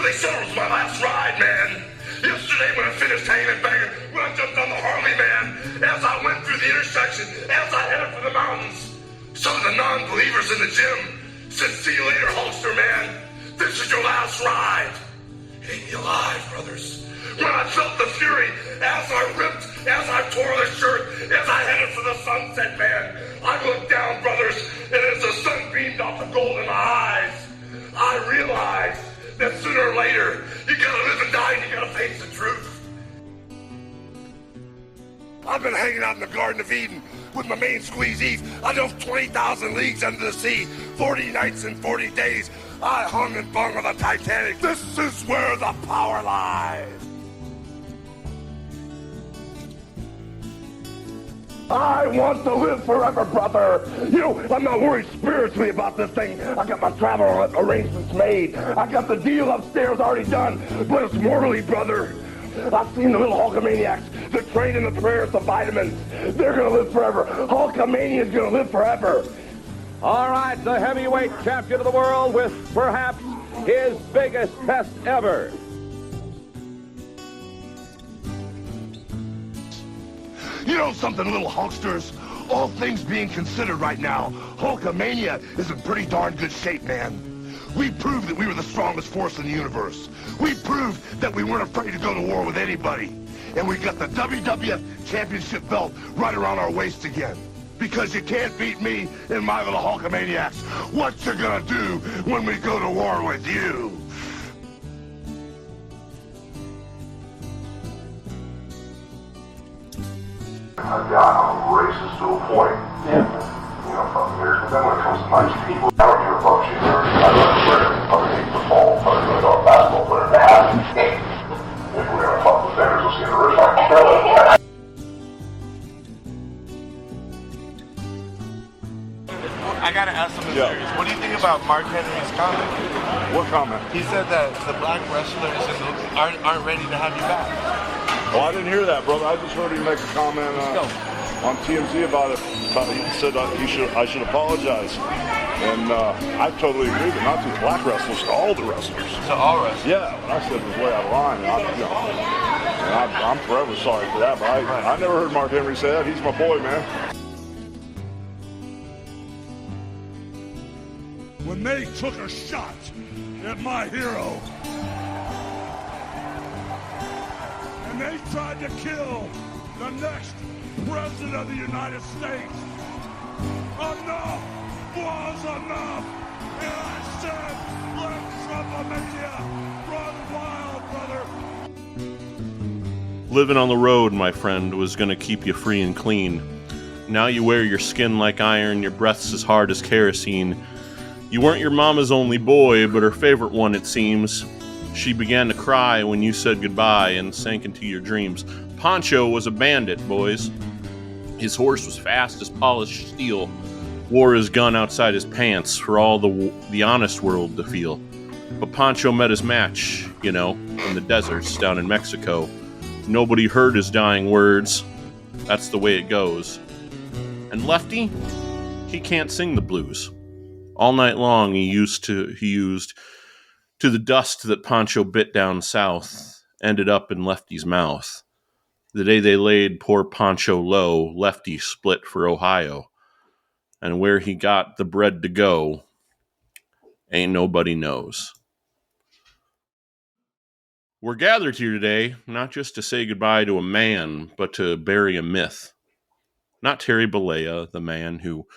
they said it was my last ride, man. Yesterday when I finished hanging and banging, when I jumped on the Harley, man, as I went through the intersection, as I headed for the mountains, some of the non-believers in the gym said, see you later, Hulkster, man. This is your last ride. It ain't me alive, brothers. When I felt the fury, as I ripped, as I tore the shirt, as I headed for the sunset, man, I looked down, brothers, and as the sun beamed off the gold in my eyes, I realized that sooner or later, you gotta live and die and you gotta face the truth. I've been hanging out in the Garden of Eden with my main squeezees. I dove 20,000 leagues under the sea, 40 nights and 40 days. I hung and bung on the Titanic. This is where the power lies. I want to live forever, brother. You know, I'm not worried spiritually about this thing. I got my travel arrangements made. I got the deal upstairs already done. But it's mortally, brother. I've seen the little Hulkamaniacs. They're trained in the prayers, the vitamins. They're going to live forever. Hulkamania is going to live forever. All right, the heavyweight champion of the world with perhaps his biggest test ever. You know something, little Hulksters? All things being considered right now, Hulkamania is in pretty darn good shape, man. We proved that we were the strongest force in the universe. We proved that we weren't afraid to go to war with anybody. And we got the WWF Championship belt right around our waist again. Because you can't beat me and my little Hulkamaniacs. What you gonna do when we go to war with you? I'm racist to a point. Yeah. You know, fucking years. But then when it comes to nice people, I don't give a fuck. She's there. I don't care. Underneath the ball, I'm going to go a basketball player. If we're going to fuck with vendors, we'll see in the wrist. I gotta ask something serious. What do you think about Mark Henry's comment? What comment? He said that the black wrestlers aren't ready to have you back. Oh, I didn't hear that, brother. I just heard him make a comment on TMZ about it. He said I should apologize. And I totally agree, but not to the black wrestlers, to all the wrestlers. To all wrestlers? Yeah, what I said was way out of line. I'm forever sorry for that, but I never heard Mark Henry say that. He's my boy, man. When they took a shot at my hero, and they tried to kill the next president of the United States, enough was enough. And I said, let Trumpamania run wild, brother. Living on the road, my friend, was gonna keep you free and clean. Now you wear your skin like iron, your breath's as hard as kerosene. You weren't your mama's only boy, but her favorite one, it seems. She began to cry when you said goodbye and sank into your dreams. Pancho was a bandit, boys. His horse was fast as polished steel, wore his gun outside his pants for all the honest world to feel. But Pancho met his match, you know, in the deserts down in Mexico. Nobody heard his dying words. That's the way it goes. And Lefty, he can't sing the blues. All night long he used to the dust that Pancho bit down south, ended up in Lefty's mouth. The day they laid poor Pancho low, Lefty split for Ohio. And where he got the bread to go, ain't nobody knows. We're gathered here today, not just to say goodbye to a man, but to bury a myth. Not Terry Bollea, the man who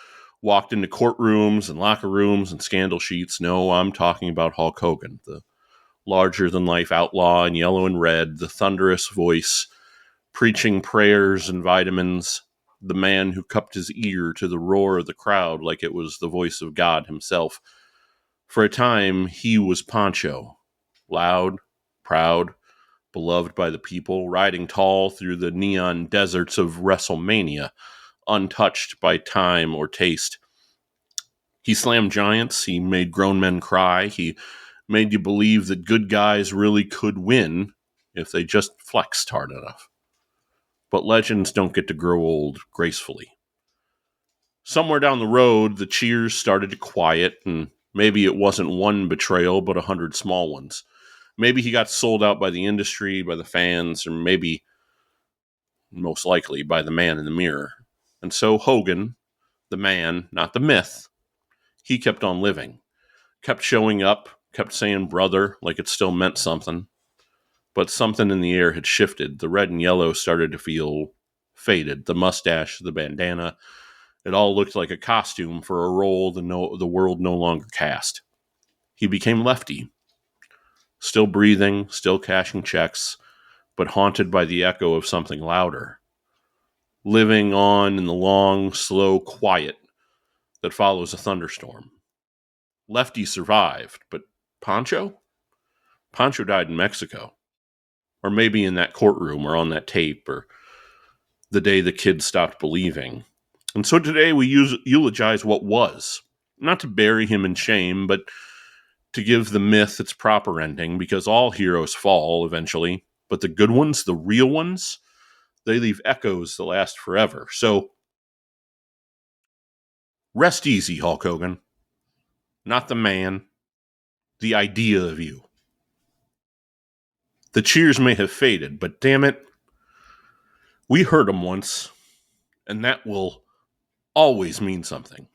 walked into courtrooms and locker rooms and scandal sheets. No, I'm talking about Hulk Hogan, the larger-than-life outlaw in yellow and red, the thunderous voice, preaching prayers and vitamins, the man who cupped his ear to the roar of the crowd like it was the voice of God himself. For a time, he was Pancho, loud, proud, beloved by the people, riding tall through the neon deserts of WrestleMania, untouched by time or taste. He slammed giants. He made grown men cry. He made you believe that good guys really could win if they just flexed hard enough. But legends don't get to grow old gracefully. Somewhere down the road, the cheers started to quiet, and maybe it wasn't one betrayal, but 100 small ones. Maybe he got sold out by the industry, by the fans, or maybe, most likely, by the man in the mirror. And so Hogan, the man, not the myth, he kept on living, kept showing up, kept saying brother like it still meant something. But something in the air had shifted. The red and yellow started to feel faded. The mustache, the bandana, it all looked like a costume for a role the world no longer cast. He became Lefty, still breathing, still cashing checks, but haunted by the echo of something louder, living on in the long, slow quiet that follows a thunderstorm. Lefty survived, but Pancho? Pancho died in Mexico. Or maybe in that courtroom or on that tape or the day the kid stopped believing. And so today we eulogize what was. Not to bury him in shame, but to give the myth its proper ending, because all heroes fall eventually, but the good ones, the real ones, they leave echoes that last forever. So rest easy, Hulk Hogan. Not the man, the idea of you. The cheers may have faded, but damn it, we heard them once, and that will always mean something.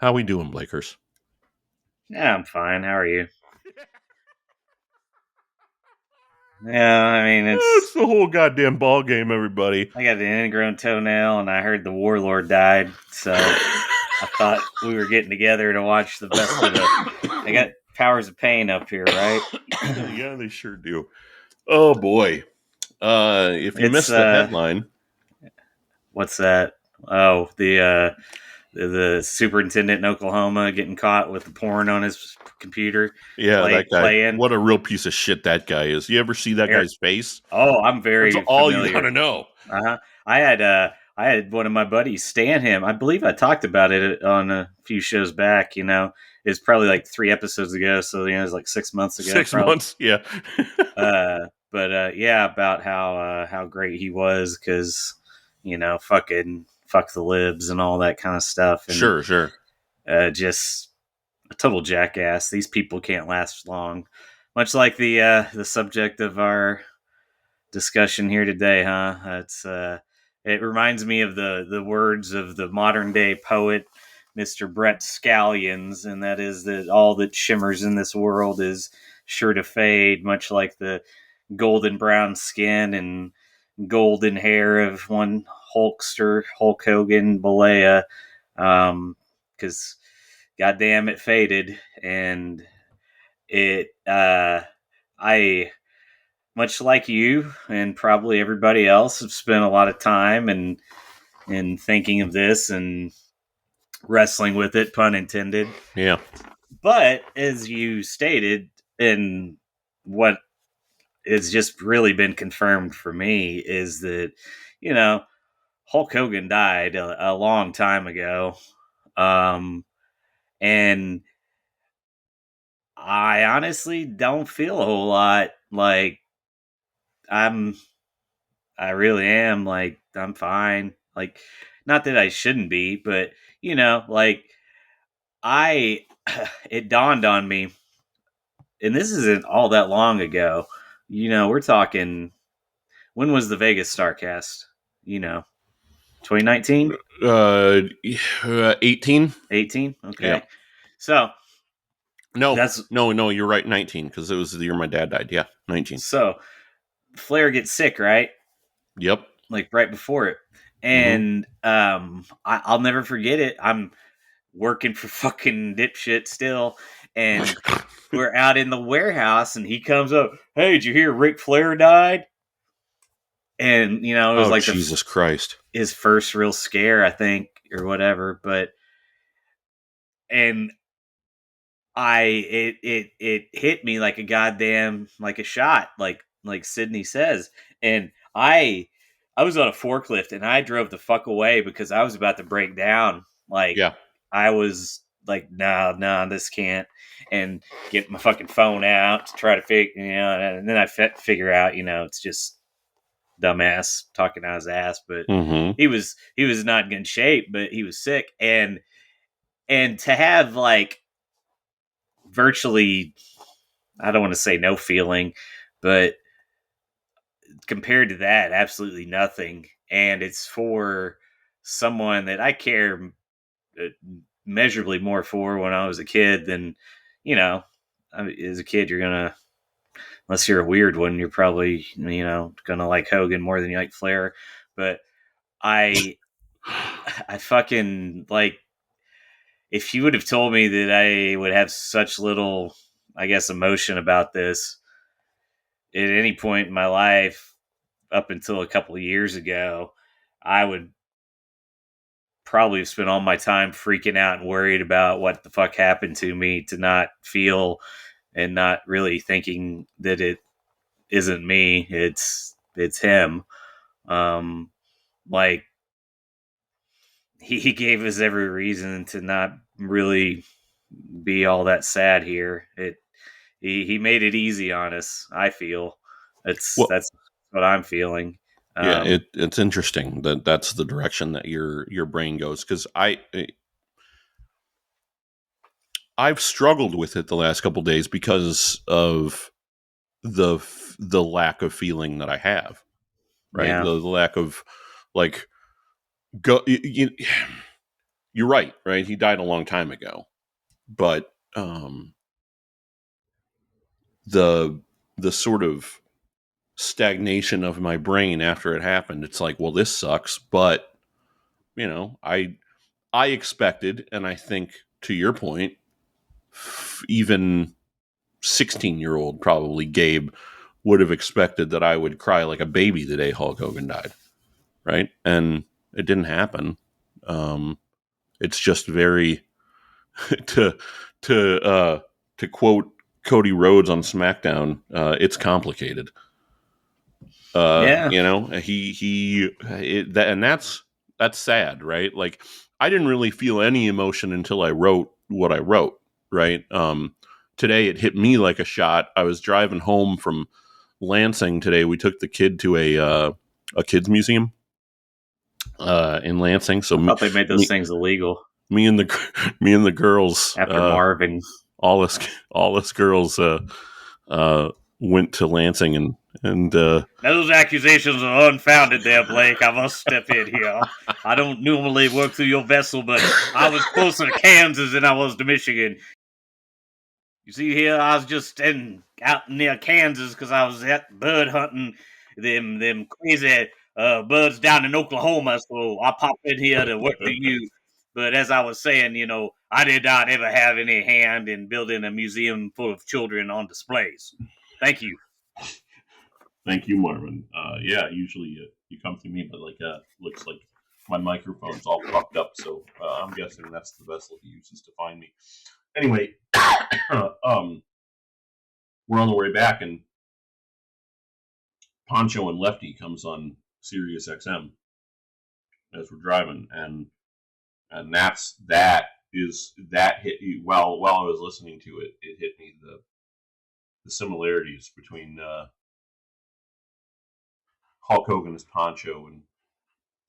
How we doing, Blakers? Yeah, I'm fine. How are you? Yeah, I mean, It's the whole goddamn ball game, everybody. I got an ingrown toenail, and I heard the warlord died, so I thought we were getting together to watch the best of the. I got Powers of Pain up here, right? Yeah, they sure do. Oh boy! If you missed the headline, what's that? Oh, the superintendent in Oklahoma getting caught with the porn on his computer. Yeah, that guy. Playing. What a real piece of shit that guy is. You ever see that guy's face? Oh, I'm very That's all familiar. you gotta know. I had one of my buddies stan him. I believe I talked about it on a few shows back. You know, it's probably like 3 episodes ago. So it was like 6 months ago. 6 months, yeah. But yeah, about how great he was because fucking fuck the libs and all that kind of stuff. And, sure. Just a total jackass. These people can't last long. Much like the subject of our discussion here today, huh? It reminds me of the words of the modern day poet, Mr. Brett Scallions, and that is that all that shimmers in this world is sure to fade, much like the golden brown skin and golden hair of one Hulkster, Hulk Hogan, Balea, because goddamn it faded, and I, much like you and probably everybody else, have spent a lot of time and thinking of this and wrestling with it, pun intended. Yeah. But as you stated, and what has just really been confirmed for me is that, Hulk Hogan died a long time ago. And I honestly don't feel a whole lot like I really am like, I'm fine. Like, not that I shouldn't be, but like it dawned on me, and this isn't all that long ago. We're talking, when was the Vegas Starcast? 2019? 18? 18? Okay. Yeah. So, no, you're right, 19, because it was the year my dad died. Yeah, 19. So, Flair gets sick, right? Yep. Like right before it. And I'll never forget it. I'm working for fucking dipshit still, and we're out in the warehouse, and he comes up, "Hey, did you hear Ric Flair died?" And it was like Jesus Christ, his first real scare, I think, or whatever. But and it hit me like a goddamn, like a shot, like Sydney says. And I was on a forklift, and I drove the fuck away because I was about to break down. Like, yeah. I was like, no, this can't. And get my fucking phone out to try to figure, and then I figure out, it's just dumbass talking out his ass. But he was not in good shape, but he was sick. And to have like virtually I don't want to say no feeling, but compared to that, absolutely nothing. And it's for someone that I care uh, measurably more for when I was a kid than, you know, as a kid, you're going to, unless you're a weird one, you're probably, going to like Hogan more than you like Flair. But I, I fucking like, if you would have told me that I would have such little, I guess, emotion about this at any point in my life up until a couple of years ago, I would probably have spent all my time freaking out and worried about what the fuck happened to me to not feel and not really thinking that it isn't me, it's him. Um like he gave us every reason to not really be all that sad here. He made it easy on us, I feel. Well, That's what I'm feeling. yeah, Um it's interesting that that's the direction that your brain goes, because I've struggled with it the last couple days because of the lack of feeling that I have, right? yeah. The lack of, like, go. You're right, right? He died a long time ago, but the the sort of stagnation of my brain after it happened, it's like, well, this sucks, but I expected, and I think, to your point, even 16-year-old probably Gabe would have expected that I would cry like a baby the day Hulk Hogan died, right? And it didn't happen. It's just very to to to quote Cody Rhodes on SmackDown, it's complicated. Yeah. And that's sad, right? Like, I didn't really feel any emotion until I wrote what I wrote, right? Today it hit me like a shot. I was driving home from Lansing today. We took the kid to a kids museum in Lansing. So I thought they made those me, things illegal me and the me and the girls, after Marvin. all us girls went to Lansing, and Those accusations are unfounded there, Blake. I must step in here. I don't normally work through your vessel, but I was closer to Kansas than I was to Michigan. You see here, I was just out near Kansas because I was at bird hunting them crazy birds down in Oklahoma. So I popped in here to work for you. But as I was saying, I did not ever have any hand in building a museum full of children on displays. Thank you. thank you, Marvin. Yeah, usually you come through me, but looks like my microphone's all fucked up, so I'm guessing that's the vessel he uses to find me. Anyway, we're on the way back, and Poncho and Lefty comes on Sirius XM as we're driving, and that hit me while I was listening to it. It hit me the similarities between Hulk Hogan as Poncho and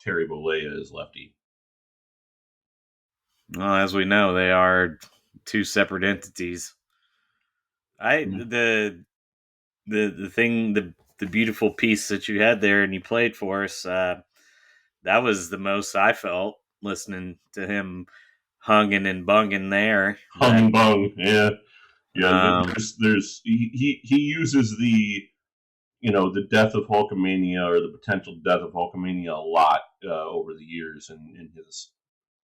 Terry Bollea as Lefty. Well, as we know, they are two separate entities. The beautiful piece that you had there and you played for us, that was the most I felt listening to him hunging and bunging there. Hung bung, yeah. Um, He uses the death of Hulkamania, or the potential death of Hulkamania, a lot over the years in his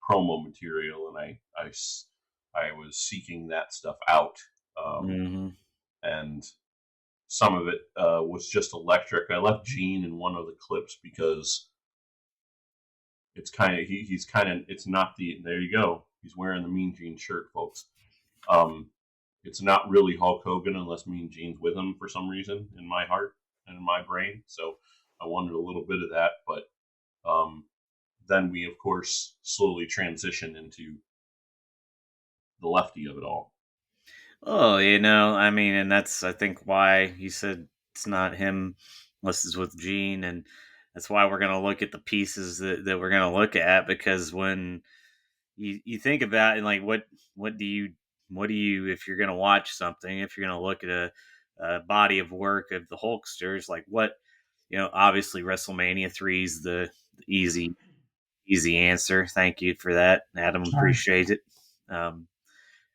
promo material, and I was seeking that stuff out, mhm. and some of it was just electric. I left Gene in one of the clips because it's kind of he's kind of it's not the there you go. He's wearing the Mean Gene shirt, folks. It's not really Hulk Hogan unless Mean Gene's with him for some reason in my heart and in my brain. So I wanted a little bit of that, but then we, of course, slowly transition into the Lefty of it all. Oh, and that's, I think, why he said it's not him unless it's with Gene, and that's why we're going to look at the pieces that we're going to look at, because when you think about it, like, what do you what do you, if you're going to watch something, if you're going to look at a body of work of the Hulksters, like what, obviously WrestleMania 3 is the easy answer. Thank you for that, Adam. Appreciate it.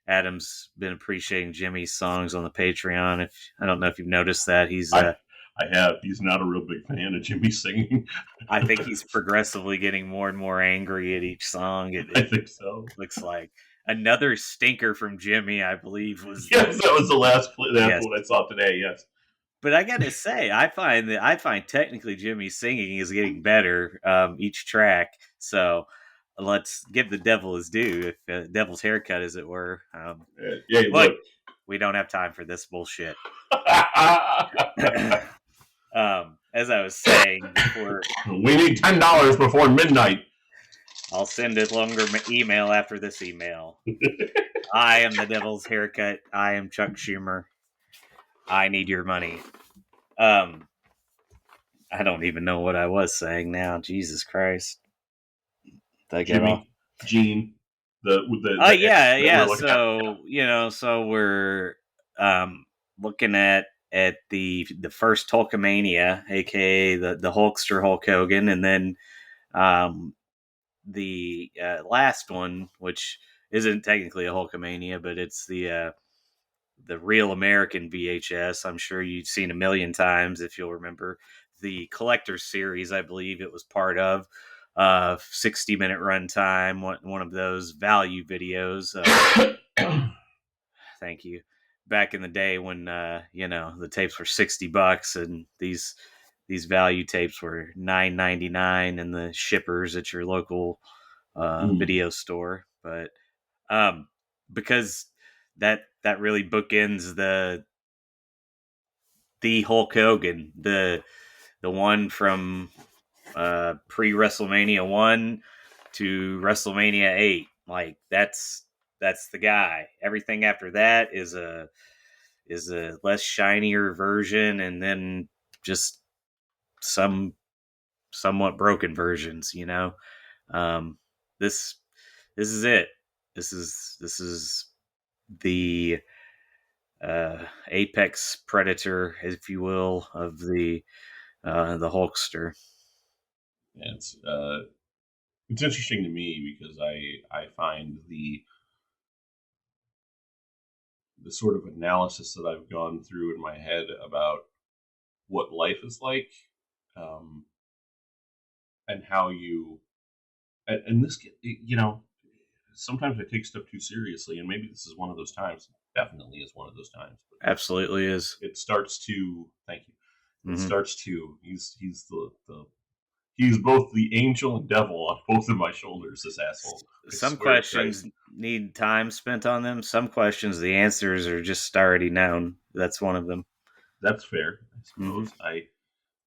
Adam's been appreciating Jimmy's songs on the Patreon. If I don't know if you've noticed that, he's I have. He's not a real big fan of Jimmy singing. I think he's progressively getting more and more angry at each song. I think so. Looks like another stinker from Jimmy, I believe, was. Yes, that was the last clip. That's what I saw today. Yes. But I gotta say, I find technically Jimmy's singing is getting better each track. So let's give the devil his due, if devil's haircut, as it were. Look, we don't have time for this bullshit. As I was saying before, we need $10 before midnight. I'll send a longer email after this email. I am the devil's haircut. I am Chuck Schumer. I need your money. I don't even know what I was saying now. Jesus Christ. Did I get off? Gene. So we're looking at the first Hulkamania, aka the Hulkster Hulk Hogan, and then the last one, which isn't technically a Hulkamania, but it's the real American VHS. I'm sure you've seen a million times if you'll remember the collector's series. I believe it was part of 60-minute runtime, one of those value videos. Thank you. Back in the day when the tapes were $60 and these value tapes were $9.99 and the shippers at your local video store. But because that really bookends the Hulk Hogan, the one from pre WrestleMania 1 to WrestleMania 8. Like that's the guy. Everything after that is a less shinier version, and then just somewhat broken versions, this is it. This is the apex predator, if you will, of the Hulkster. Yeah, it's interesting to me because I find the sort of analysis that I've gone through in my head about what life is like, and how you, and this, sometimes I take stuff too seriously, and maybe this is one of those times. Definitely is one of those times. But absolutely is. It starts to. Thank you. It Mm-hmm. starts to. He's both the angel and devil on both of my shoulders. This asshole. Some questions need time spent on them. Some questions, the answers are just already known. That's one of them. That's fair, I suppose. Mm-hmm.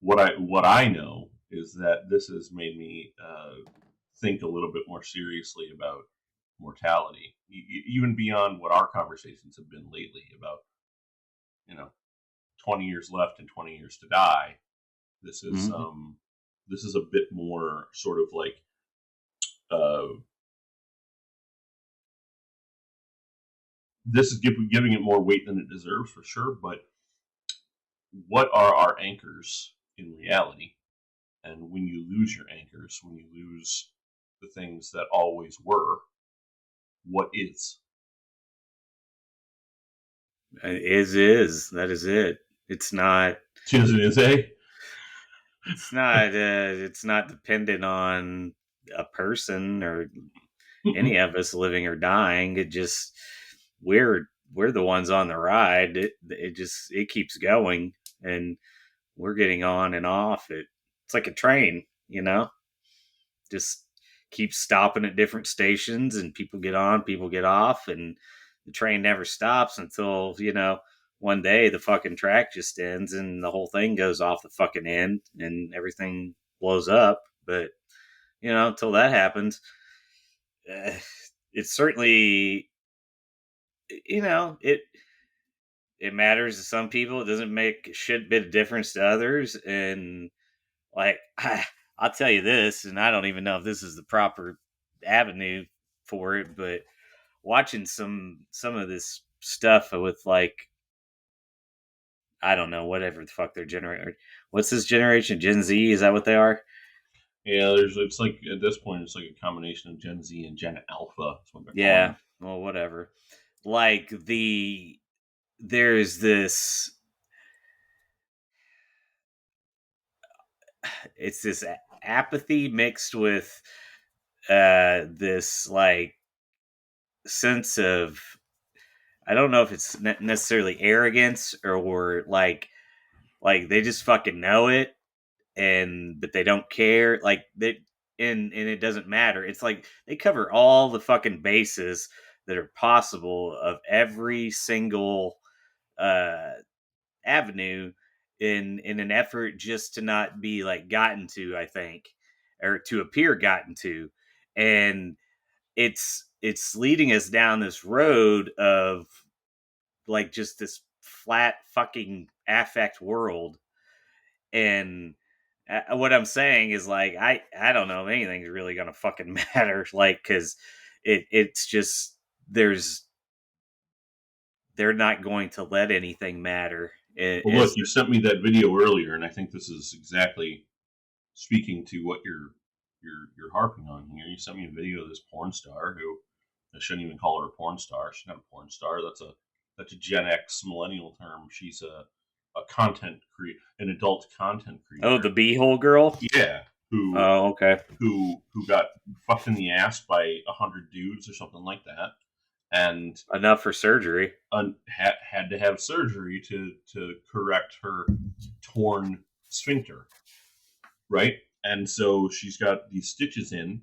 What I know is that this has made me think a little bit more seriously about mortality, even beyond what our conversations have been lately about, 20 years left and 20 years to die. This is this is a bit more sort of like this is giving it more weight than it deserves, for sure. But what are our anchors in reality? And when you lose your anchors, when you lose the things that always were, what is? Is that is it? It's not. Is eh? It's not. It's not dependent on a person or any of us living or dying. It just we're the ones on the ride. It keeps going, and we're getting on and off. It's like a train, just keeps stopping at different stations, and people get on, people get off, and the train never stops until one day the fucking track just ends and the whole thing goes off the fucking end and everything blows up. But until that happens, it's certainly it matters to some people. It doesn't make a shit bit of difference to others. And like I'll tell you this, and I don't even know if this is the proper avenue for it, but watching some of this stuff with like, I don't know, whatever the fuck their generation. What's this generation? Gen Z? Is that what they are? Yeah, it's like at this point it's like a combination of Gen Z and Gen Alpha. That's what they're calling Yeah. it. Well, whatever. Like there's this. It's this apathy mixed with this like sense of, I don't know if it's necessarily arrogance or like they just fucking know it, and but they don't care, like they, and it doesn't matter. It's like they cover all the fucking bases that are possible of every single uh avenue in an effort just to not be like gotten to, I think, or to appear gotten to. And it's leading us down this road of like just this flat fucking affect world. And what I'm saying is like I don't know if anything's really gonna fucking matter, like, because it's just there's they're not going to let anything matter. Well, look, you sent me that video earlier, and I think this is exactly speaking to what you're harping on here. You sent me a video of this porn star who, I shouldn't even call her a porn star. She's not a porn star. That's a Gen X millennial term. She's a an adult content creator. Oh, the beehole girl. Yeah. Oh, okay. Who got fucked in the ass by 100 dudes or something like that, and enough for surgery. Had to have surgery to correct her torn sphincter, right? And so she's got these stitches in,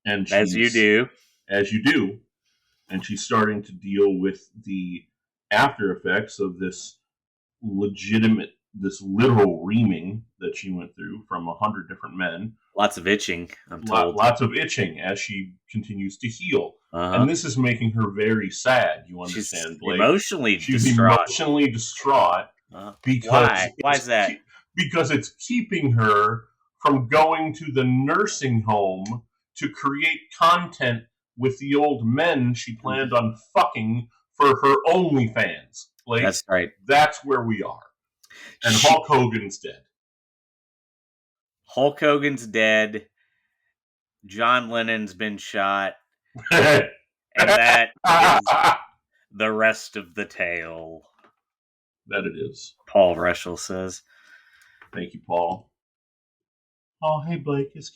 and as you do, and she's starting to deal with the after effects of this literal reaming that she went through from 100 different men. Lots of itching, I'm told. Lots of itching as she continues to heal. And this is making her very sad, you understand, she's Blake? Emotionally She's distraught. Emotionally distraught. Because why is that? Because it's keeping her from going to the nursing home to create content with the old men she planned on fucking for her OnlyFans. Blake, that's right. That's where we are. And Hulk Hogan's dead. Hulk Hogan's dead. John Lennon's been shot. And that is the rest of the tale. That it is. Paul Reschel says. Thank you, Paul. Oh, hey Blake, it's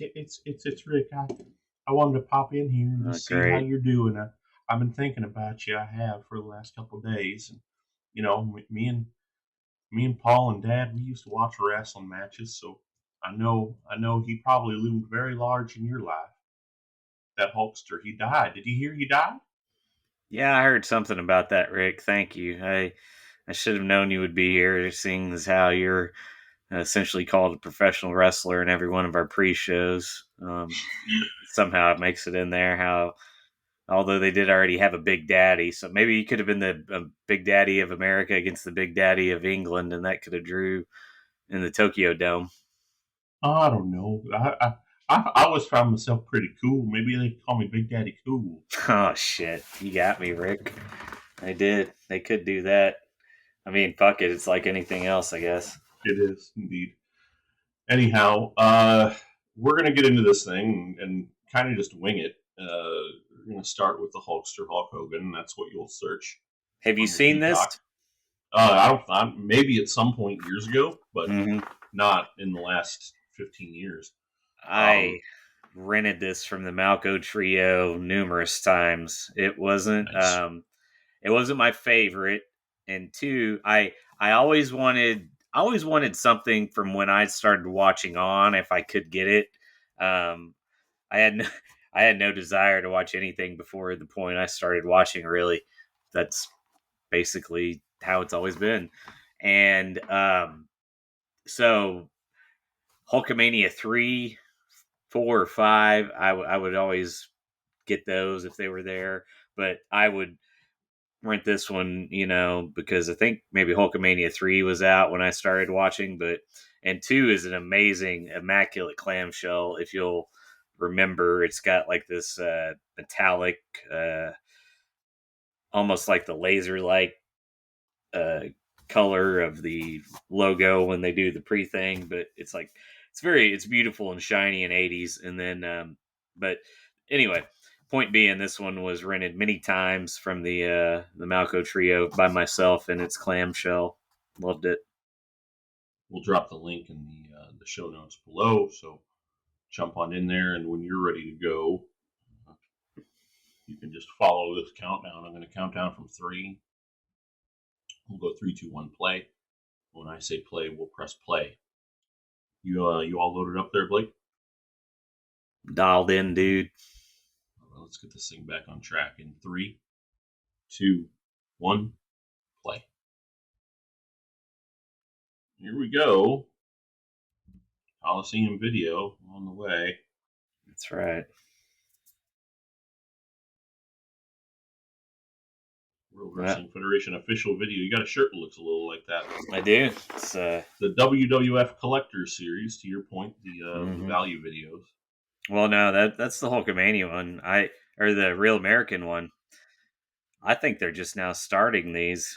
Rick. I wanted to pop in here and just see how you're doing. I've been thinking about you. I have for the last couple of days, and you know, me and Paul and Dad, we used to watch wrestling matches, so I know he probably loomed very large in your life. That Hulkster, he died. Did you hear he died? Yeah, I heard something about that, Rick. Thank you. I should have known you would be here, seeing as how you're essentially called a professional wrestler in every one of our pre-shows. Somehow it makes it in there. How, although they did already have a Big Daddy, so maybe he could have been the Big Daddy of America against the Big Daddy of England, and that could have drew in the Tokyo Dome. I don't know. I always found myself pretty cool. Maybe they call me Big Daddy Cool. Oh shit, you got me, Rick. They did. They could do that. I mean, fuck it. It's like anything else, I guess. It is indeed. Anyhow, we're gonna get into this thing and kind of just wing it. We're gonna start with the Hulkster, Hulk Hogan. That's what you'll search. Have you seen this? Maybe at some point years ago, but not in the last 15 years. I rented this from the Malco Trio numerous times. It wasn't my favorite, and two, I always wanted something from when I started watching on, if I could get it. I had no desire to watch anything before the point I started watching, really. That's basically how it's always been. And so Hulkamania 3, 4, or 5, I would always get those if they were there, but I would rent this one, because I think maybe Hulkamania 3 was out when I started watching, and 2 is an amazing, immaculate clamshell if you'll remember. It's got like this metallic, almost like the laser light uh, color of the logo when they do the pre thing, but it's beautiful and shiny in 80s. And then, but anyway, point being, this one was rented many times from the Malco Trio by myself in its clamshell. Loved it. We'll drop the link in the show notes below, so jump on in there, and when you're ready to go, you can just follow this countdown. I'm going to count down from 3. We'll go 3, 2, 1, play. When I say play, we'll press play. You all loaded up there, Blake? Dialed in, dude. Well, let's get this thing back on track in 3, 2, 1, play. Here we go. Coliseum video on the way. That's right. World Wrestling Federation official video. You got a shirt that looks a little like that. I do. It's the WWF Collector's Series. To your point, the value videos. Well, no, that's the Hulkamania one. Or the Real American one. I think they're just now starting these.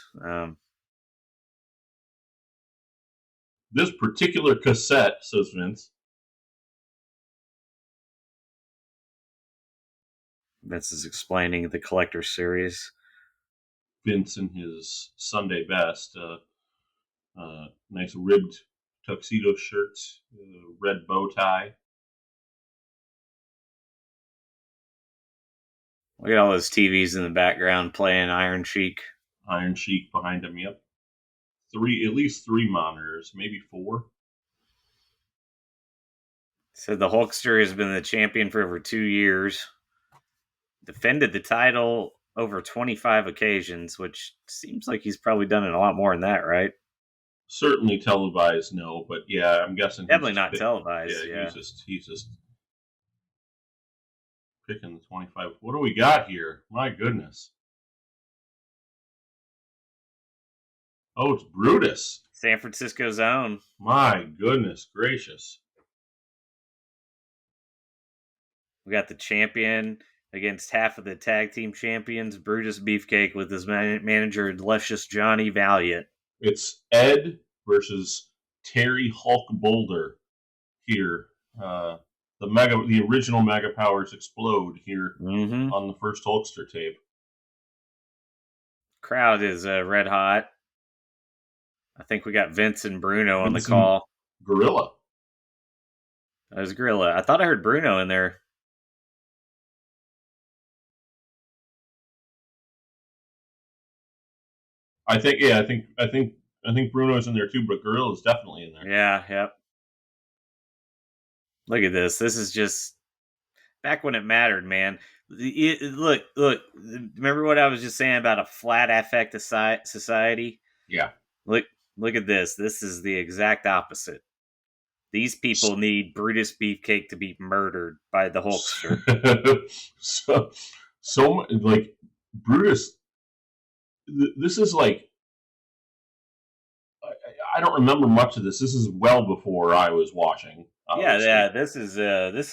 This particular cassette, says Vince. Vince is explaining the Collector's Series. Vince in his Sunday best. Nice ribbed tuxedo shirt, red bow tie. Look at all those TVs in the background playing Iron Sheik. Iron Sheik behind him, yep. At least 3 monitors, maybe 4. Said the Hulkster has been the champion for over 2 years. Defended the title over 25 occasions, which seems like he's probably done it a lot more than that, right? Certainly televised, no, but yeah, I'm guessing definitely not televised. Yeah. He's just picking the 25. What do we got here? My goodness. Oh, it's Brutus. San Francisco's own. My goodness gracious. We got the champion against half of the tag team champions, Brutus Beefcake, with his manager, Luscious Johnny Valiant. It's Ed versus Terry Hulk Boulder here. The original Mega Powers explode here on the first Hulkster tape. Crowd is red hot. I think we got Vince and Bruno on the call. Gorilla. That was Gorilla. I thought I heard Bruno in there. I think Bruno's in there too, but Gorilla's definitely in there. Yeah, yep. Look at this. This is just back when it mattered, man. Look. Remember what I was just saying about a flat affect society? Yeah. Look at this. This is the exact opposite. These people need Brutus Beefcake to be murdered by the Hulkster. so like Brutus. This is like, I don't remember much of this. This is well before I was watching. Obviously. Yeah. This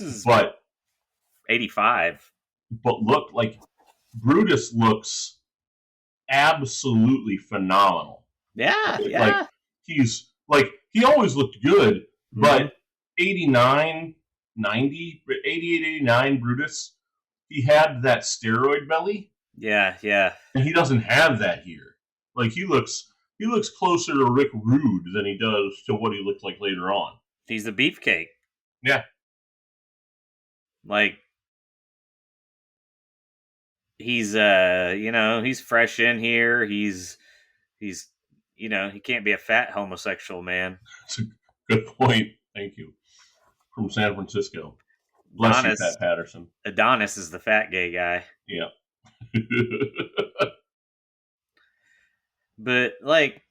is but 85. But look, like Brutus looks absolutely phenomenal. Yeah. Like he's like he always looked good, but 89, 90, 88, 89 Brutus, he had that steroid belly. Yeah. And he doesn't have that here. Like he looks closer to Rick Rude than he does to what he looked like later on. He's a beefcake. Yeah. Like he's he's fresh in here. He's he can't be a fat homosexual man. That's a good point. Thank you. From San Francisco. Bless you, Pat Patterson. Adonis is the fat gay guy. Yeah. But like,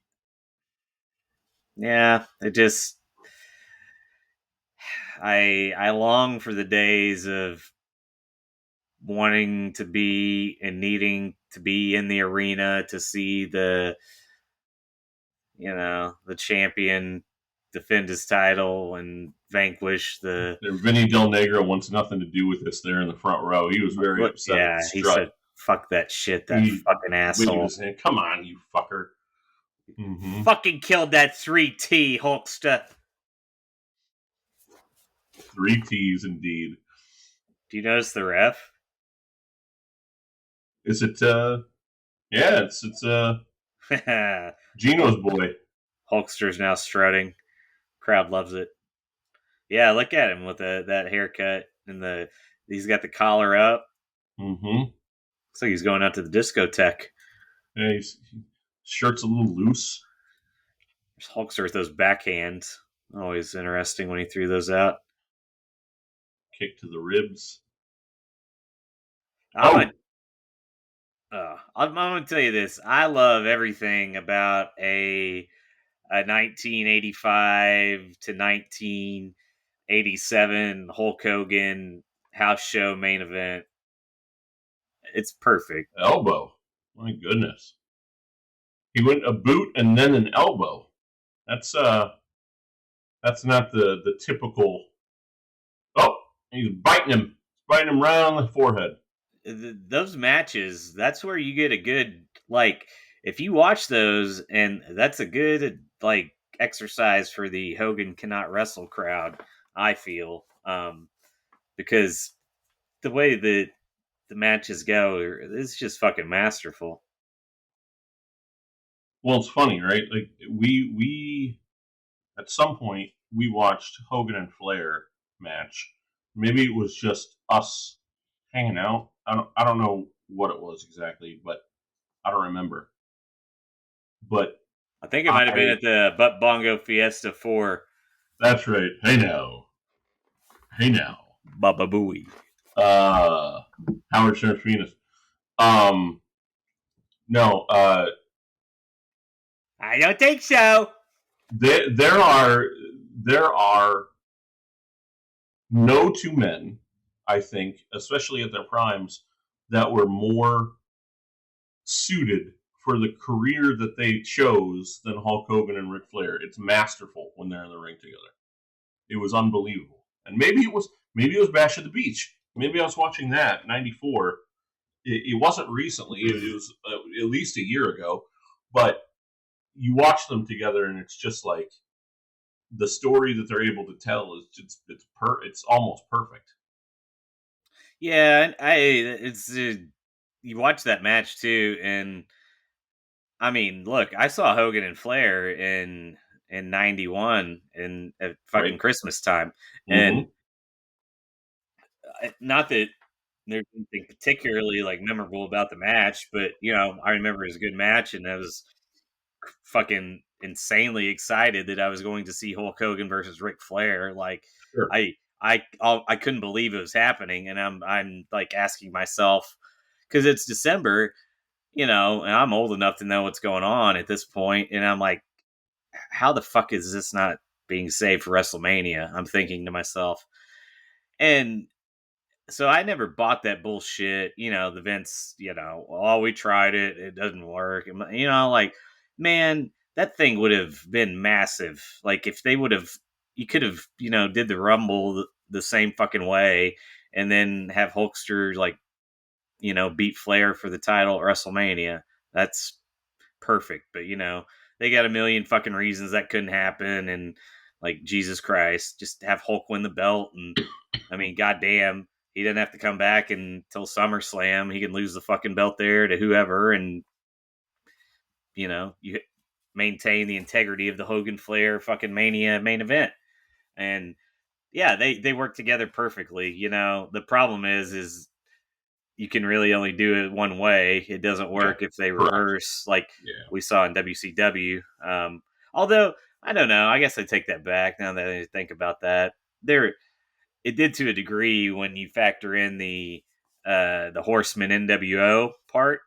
yeah, it just I long for the days of wanting to be and needing to be in the arena to see the champion defend his title and vanquish the. Vinny Del Negro wants nothing to do with this there in the front row. He was very upset at the He strut. said, "Fuck that shit, that fucking asshole." Come on, you fucker. Mm-hmm. Fucking killed that 3T, Hulkster. 3 T's indeed. Do you notice the ref? Is it, yeah, it's Gino's boy. Hulkster's now strutting. Crowd loves it. Yeah, look at him with that haircut and he's got the collar up. Mm-hmm. Looks like he's going out to the discotheque. Yeah, his shirt's a little loose. There's Hulkster with those backhands. Always interesting when he threw those out. Kick to the ribs. I'm going to tell you this. I love everything about a 1985 to 1987 Hulk Hogan house show main event. It's perfect. Elbow. My goodness. He went a boot and then an elbow. That's not the typical. Oh, he's biting him right on the forehead. Those matches, that's where you get a good, like, if you watch those, and that's a good, like, exercise for the Hogan cannot wrestle crowd, I feel, because the way the matches go, it's just fucking masterful. Well, it's funny, right? Like, we at some point, we watched Hogan and Flair match. Maybe it was just us hanging out. I don't know what it was exactly, but I don't remember. But I think it might have been at the Butt Bongo Fiesta 4. That's right. Hey now. Baba Booey. Howard Stern's penis. No. I don't think so. There are no two men, I think, especially at their primes, that were more suited for the career that they chose than Hulk Hogan and Ric Flair. It's masterful when they're in the ring together. It was unbelievable. And maybe it was Bash at the Beach. Maybe I was watching that, 94. It wasn't recently. It was at least a year ago. But you watch them together, and it's just like the story that they're able to tell is it's almost perfect. Yeah, and you watch that match too, and I mean, look, I saw Hogan and Flair in '91 at fucking Christmas time, and not that there's anything particularly like memorable about the match, but I remember it was a good match, and I was fucking insanely excited that I was going to see Hulk Hogan versus Ric Flair. Like, sure. I couldn't believe it was happening, and I'm like asking myself, because it's December, and I'm old enough to know what's going on at this point, and I'm like, how the fuck is this not being saved for WrestleMania? I'm thinking to myself, and so I never bought that bullshit. The Vince, we tried it, it doesn't work. Like, man, that thing would have been massive. Like, if they would have, you could have, did the Rumble the same fucking way, and then have Hulkster like, beat Flair for the title at WrestleMania. That's perfect. But they got a million fucking reasons that couldn't happen, and like, Jesus Christ, just have Hulk win the belt, and I mean, goddamn. He didn't have to come back until SummerSlam. He can lose the fucking belt there to whoever, and you maintain the integrity of the Hogan Flair fucking Mania main event. And yeah, they work together perfectly. The problem is you can really only do it one way. It doesn't work if they reverse, like we saw in WCW. Although I don't know, I guess I take that back now that I think about that. It did to a degree when you factor in the Horseman NWO part.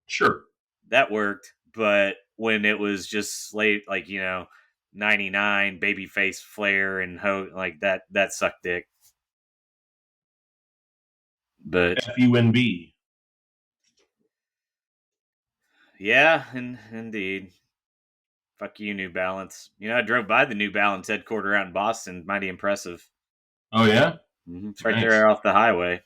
Sure. That worked, but when it was just late, like, 99 babyface Flair and like that sucked dick. But FUNB. Yeah, indeed. Fuck you, New Balance. I drove by the New Balance headquarters out in Boston. Mighty impressive. Oh yeah, It's right nice. there off the highway.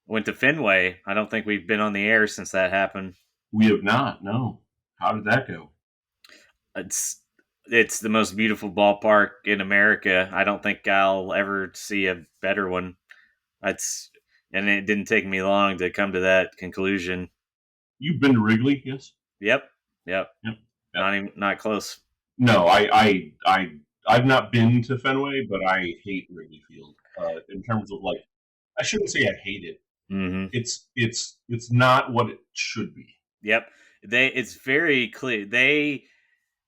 Went to Fenway. I don't think we've been on the air since that happened. We have not. No. How did that go? It's the most beautiful ballpark in America. I don't think I'll ever see a better one. And it didn't take me long to come to that conclusion. You've been to Wrigley, yes? Yep. Yep. Not close. No, I've not been to Fenway, but I hate Wrigley Field. In terms of like, I shouldn't say I hate it. Mm-hmm. It's not what it should be. Yep. It's very clear. They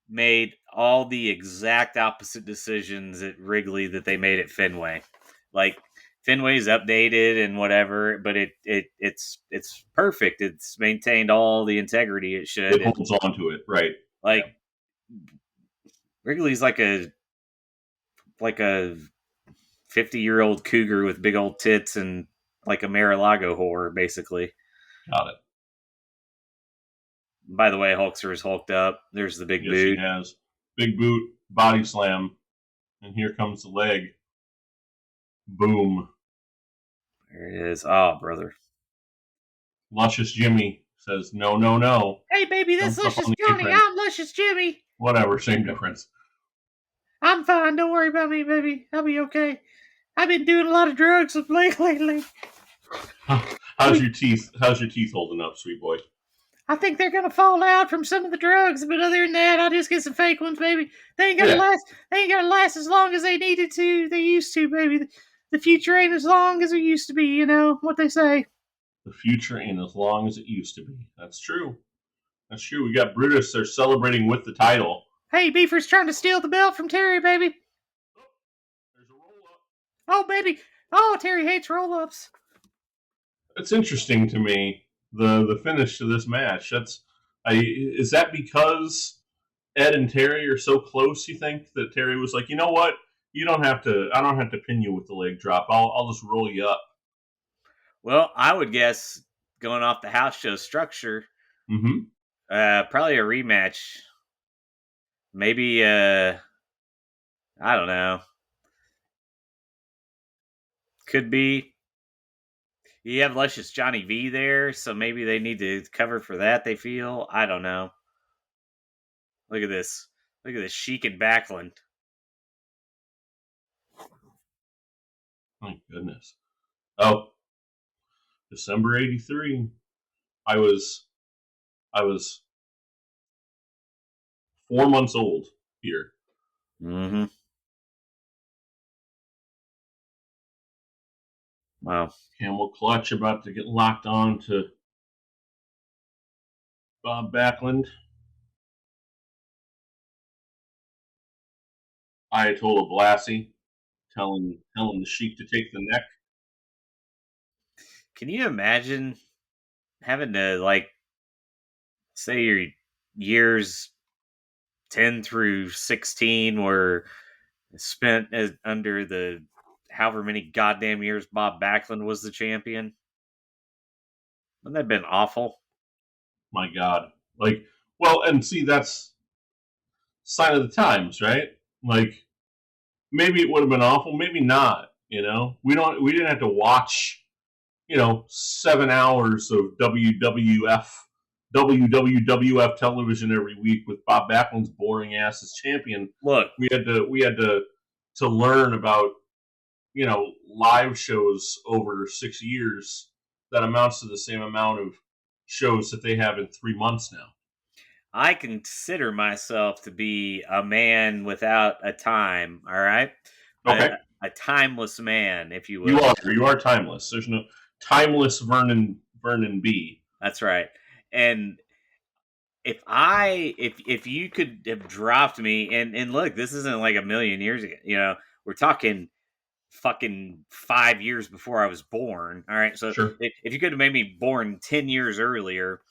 made all the exact opposite decisions at Wrigley that they made at Fenway. Like Fenway's updated and whatever, but it's perfect. It's maintained all the integrity it should. It holds on to it, right? Like Wrigley's like a 50-year-old cougar with big old tits and like a Mar-a-Lago whore, basically. Got it. By the way, Hulkster is hulked up. There's the big boot. He has. Big boot, body slam, and here comes the leg. Boom. There it is. Oh, brother. Luscious Jimmy says, no, no, no. Hey, baby, that's Thumbs up Luscious on the Johnny. apron. I'm Luscious Jimmy. Whatever, same difference. I'm fine. Don't worry about me, baby. I'll be okay. I've been doing a lot of drugs lately. How's your teeth holding up, sweet boy? I think they're gonna fall out from some of the drugs, but other than that, I'll just get some fake ones, baby. They ain't gonna last. They ain't gonna last as long as they needed to. They used to, baby. The future ain't as long as it used to be. You know what they say. The future ain't as long as it used to be. That's true. That's true. We got Brutus. They're celebrating with the title. Hey, Beaver's trying to steal the belt from Terry, baby. There's a roll-up. Oh, baby. Oh, Terry hates roll-ups. It's interesting to me, the finish to this match. Is that because Ed and Terry are so close, you think, that Terry was like, you know what? I don't have to pin you with the leg drop. I'll just roll you up. Well, I would guess, going off the house show structure, probably a rematch. Maybe, I don't know. Could be. You have Luscious Johnny V there, so maybe they need to cover for that, they feel. I don't know. Look at this. Look at this Sheik and Backlund. My goodness. Oh. December 83. I was 4 months old here. Mm-hmm. Wow. Camel Clutch about to get locked on to Bob Backlund. Ayatollah Blassie telling the Sheik to take the neck. Can you imagine having to, like, say your years 10 through 16 were spent under the however many goddamn years Bob Backlund was the champion? Wouldn't that have been awful? My God. Like, well, and see, that's sign of the times, right? Like, maybe it would have been awful, maybe not, you know? We didn't have to watch, 7 hours of WWF television every week with Bob Backlund's boring ass as champion. Look, we had to learn about, live shows over 6 years that amounts to the same amount of shows that they have in 3 months now. I consider myself to be a man without a time, all right? Okay. A timeless man, if you will. You are timeless. There's no timeless Vernon B. That's right. And if you could have dropped me, and look, this isn't like a million years ago, we're talking fucking 5 years before I was born. All right. So sure. if you could have made me born 10 years earlier,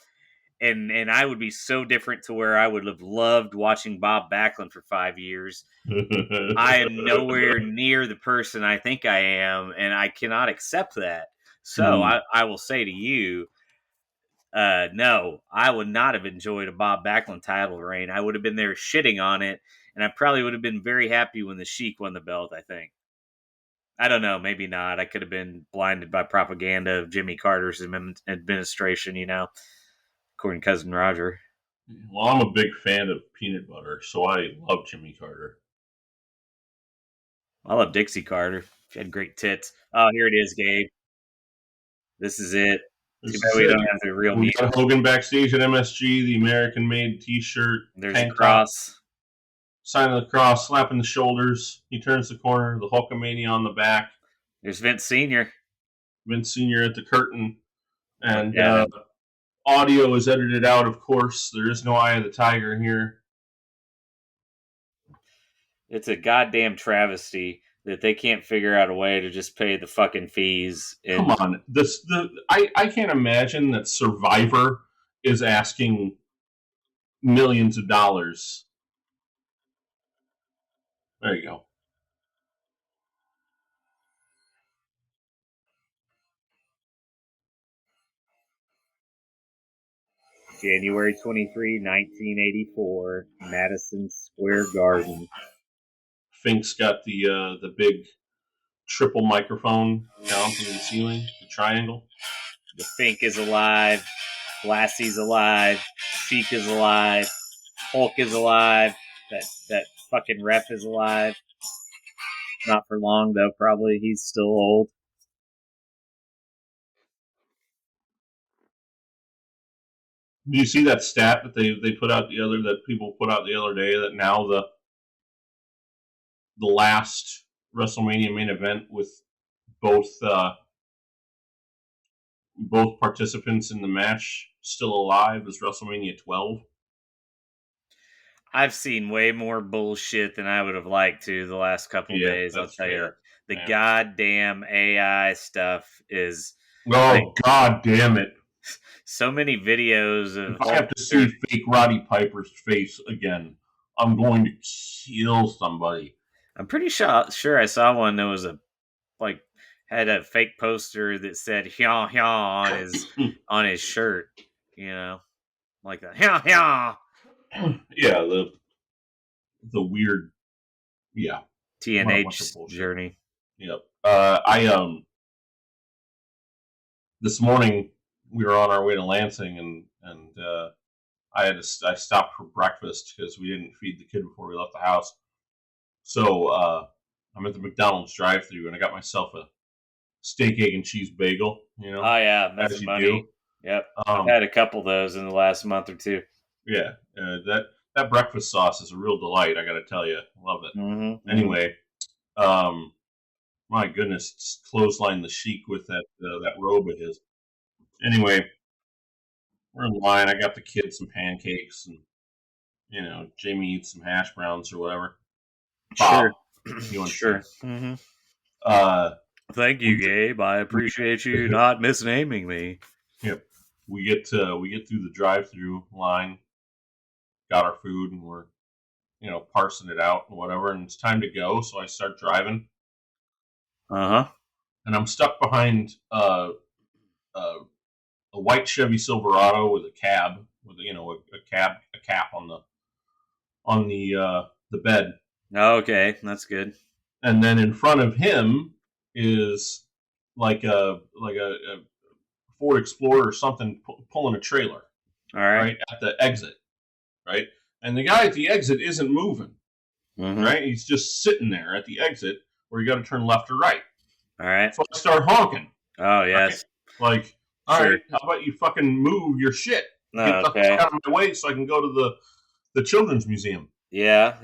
and I would be so different to where I would have loved watching Bob Backlund for 5 years. I am nowhere near the person I think I am, and I cannot accept that. So I will say to you, No, I would not have enjoyed a Bob Backlund title reign. I would have been there shitting on it, and I probably would have been very happy when the Sheik won the belt, I think. I don't know, maybe not. I could have been blinded by propaganda of Jimmy Carter's administration, according to Cousin Roger. Well, I'm a big fan of peanut butter, so I love Jimmy Carter. I love Dixie Carter. She had great tits. Oh, here it is, Gabe. This is it. Too bad we don't have the real We music. got Hogan backstage at MSG, the American-made T-shirt, There's tank a cross. top, sign of the cross, slapping the shoulders. He turns the corner, the Hulkamania on the back. There's Vince Sr. Vince Sr. at the curtain. And Yeah. audio is edited out, of course. There is no Eye of the Tiger here. It's a goddamn travesty that they can't figure out a way to just pay the fucking fees. Come on. I can't imagine that Survivor is asking millions of dollars. There you go. January 23, 1984, Madison Square Garden. Fink's got the big triple microphone down from the ceiling, the triangle. The Fink is alive. Blassie's alive. Sheik is alive. Hulk is alive. That fucking ref is alive. Not for long, though, probably. He's still old. Do you see that stat that they put out that people put out the other day, that now the last WrestleMania main event with both participants in the match still alive is WrestleMania 12? I've seen way more bullshit than I would have liked to the last couple days. I'll tell you, the goddamn AI stuff is. Oh, god damn it! So many videos of. If I have to see fake Roddy Piper's face again, I'm going to kill somebody. I'm pretty sure I saw one that was had a fake poster that said "hya hya" on his shirt. Like that "hya hya." Yeah, the weird, yeah, TNH journey. Yep. This morning we were on our way to Lansing, and I stopped for breakfast because we didn't feed the kid before we left the house. So I'm at the McDonald's drive-thru, and I got myself a steak, egg, and cheese bagel. Oh yeah, that's money. Yep, I've had a couple of those in the last month or two. Yeah, that breakfast sauce is a real delight. I got to tell you, love it. Mm-hmm. Anyway, my goodness, clothesline the Sheik with that robe of his. Anyway, we're in line. I got the kid some pancakes, and Jamie eats some hash browns or whatever. Sure, you sure. Mm-hmm. Thank you, Gabe. I appreciate you not misnaming me. Yep. We get through the drive-through line, got our food, and we're parsing it out and whatever, and it's time to go. So I start driving. And I'm stuck behind a white Chevy Silverado with a cab, with a cap on the bed. Okay, that's good. And then in front of him is like a Ford Explorer or something pulling a trailer. All right. At the exit, right? And the guy at the exit isn't moving, right? He's just sitting there at the exit where you got to turn left or right. All right. So I start honking. Oh, yes. Right? Like, all right, how about you fucking move your shit? Get the fuck out of my way so I can go to the Children's Museum. Yeah.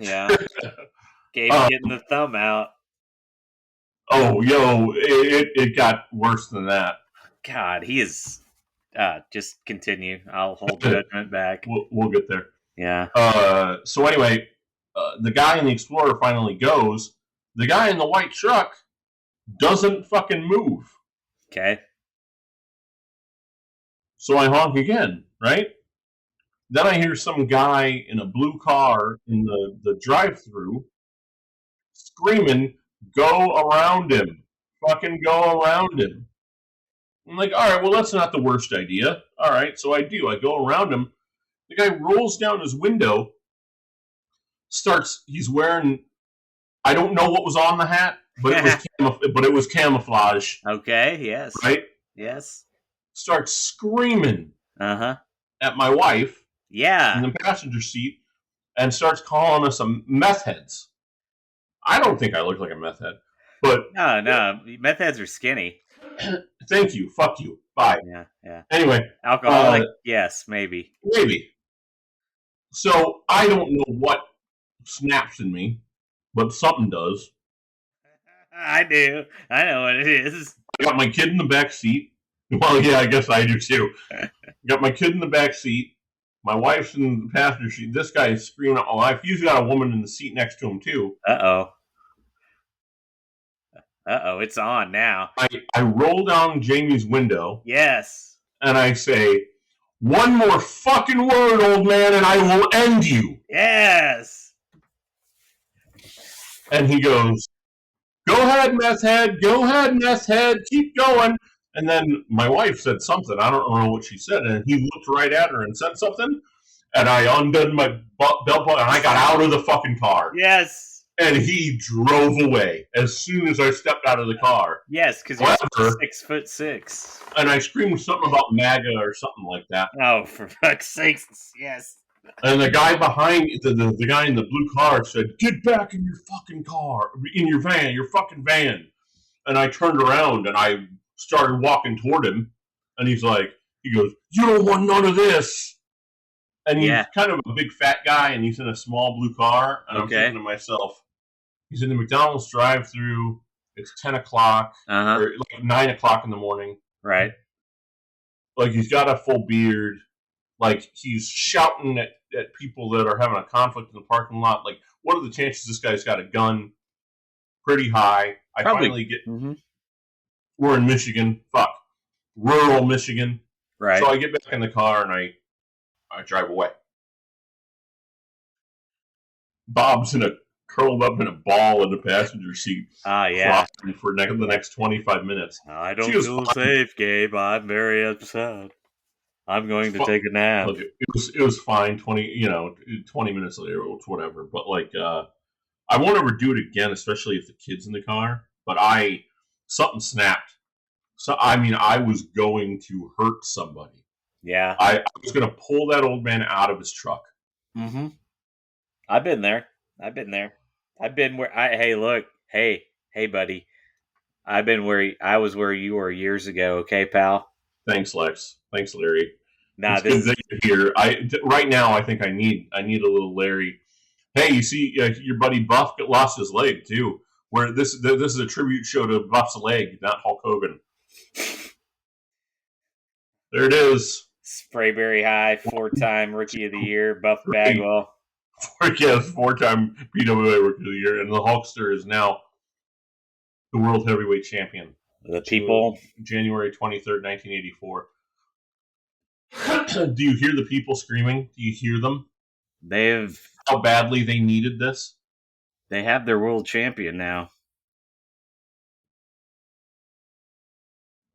Gabe getting the thumb out. Oh, it got worse than that. God, he is. Just continue. I'll hold judgment back. We'll get there. Yeah. So anyway, the guy in the Explorer finally goes. The guy in the white truck doesn't fucking move. Okay. So I honk again, right? Then I hear some guy in a blue car in the drive-thru screaming, "Go around him. Fucking go around him." I'm like, all right, well, that's not the worst idea. All right, so I do. I go around him. The guy rolls down his window, he's wearing, I don't know what was on the hat, but it was camouflage, Okay, yes. right? Yes. Starts screaming Uh-huh. at my wife in Yeah. the passenger seat and starts calling us meth heads. I don't think I look like a meth head, but No. Meth heads are skinny. thank you. Fuck you. Bye. Yeah. Anyway, Alcoholic? Yes, maybe. maybe. So I don't know what snaps in me, but something does. I do. I know what it is. I got my kid in the back seat. Well, yeah, I guess I do too. Got my kid in the back seat. My wife's in the passenger seat. This guy is screaming at my wife. He's got a woman in the seat next to him too. Uh-oh. It's on now. I roll down Jamie's window. Yes. And I say, one more fucking word, old man, and I will end you. Yes. And he goes, go ahead, meth head. Go ahead, meth head. Keep going. And then my wife said something. I don't know what she said. And he looked right at her and said something. And I undid my belt buckle and I got out of the fucking car. Yes. And he drove away as soon as I stepped out of the car. Yes, because you're 6'6". And I screamed something about MAGA or something like that. Oh, for fuck's sakes, yes. And the guy behind, the guy in the blue car said, get back in your fucking car, in your fucking van. And I turned around and I started walking toward him. And he goes, you don't want none of this. And he's kind of a big fat guy and he's in a small blue car. And I'm thinking to myself, he's in the McDonald's drive-thru. It's 10 o'clock or like 9 o'clock in the morning. Right. Like he's got a full beard. Like he's shouting at people that are having a conflict in the parking lot. Like, what are the chances this guy's got a gun? Pretty high. Finally get. Mm-hmm. We're in Michigan. Fuck. Rural Michigan. Right. So I get back in the car and I drive away. Bob's curled up in a ball in the passenger seat. Yeah. For the next 25 minutes. I don't feel safe, Gabe. I'm very upset. I'm going to take a nap. Look, it was fine. 20 minutes later, whatever. But I won't ever do it again, especially if the kid's in the car. But something snapped. So I was going to hurt somebody. Yeah. I was going to pull that old man out of his truck. Mm-hmm. I've been there. I've been where hey, buddy. I've been I was where you were years ago. Okay, pal. Thanks, Lex. Thanks, Larry. Nah, this is here. Right now, I think I need a little Larry. Hey, you see, your buddy Buff lost his leg too. Where this is a tribute show to Buff's leg, not Hulk Hogan. There it is. Sprayberry High, 4-time Rookie of the Year, Buff Bagwell. 4-time PWA Rookie of the Year, and the Hulkster is now the World Heavyweight Champion. The people. January 23rd, 1984. Do you hear the people screaming? Do you hear them? How badly they needed this? They have their world champion now.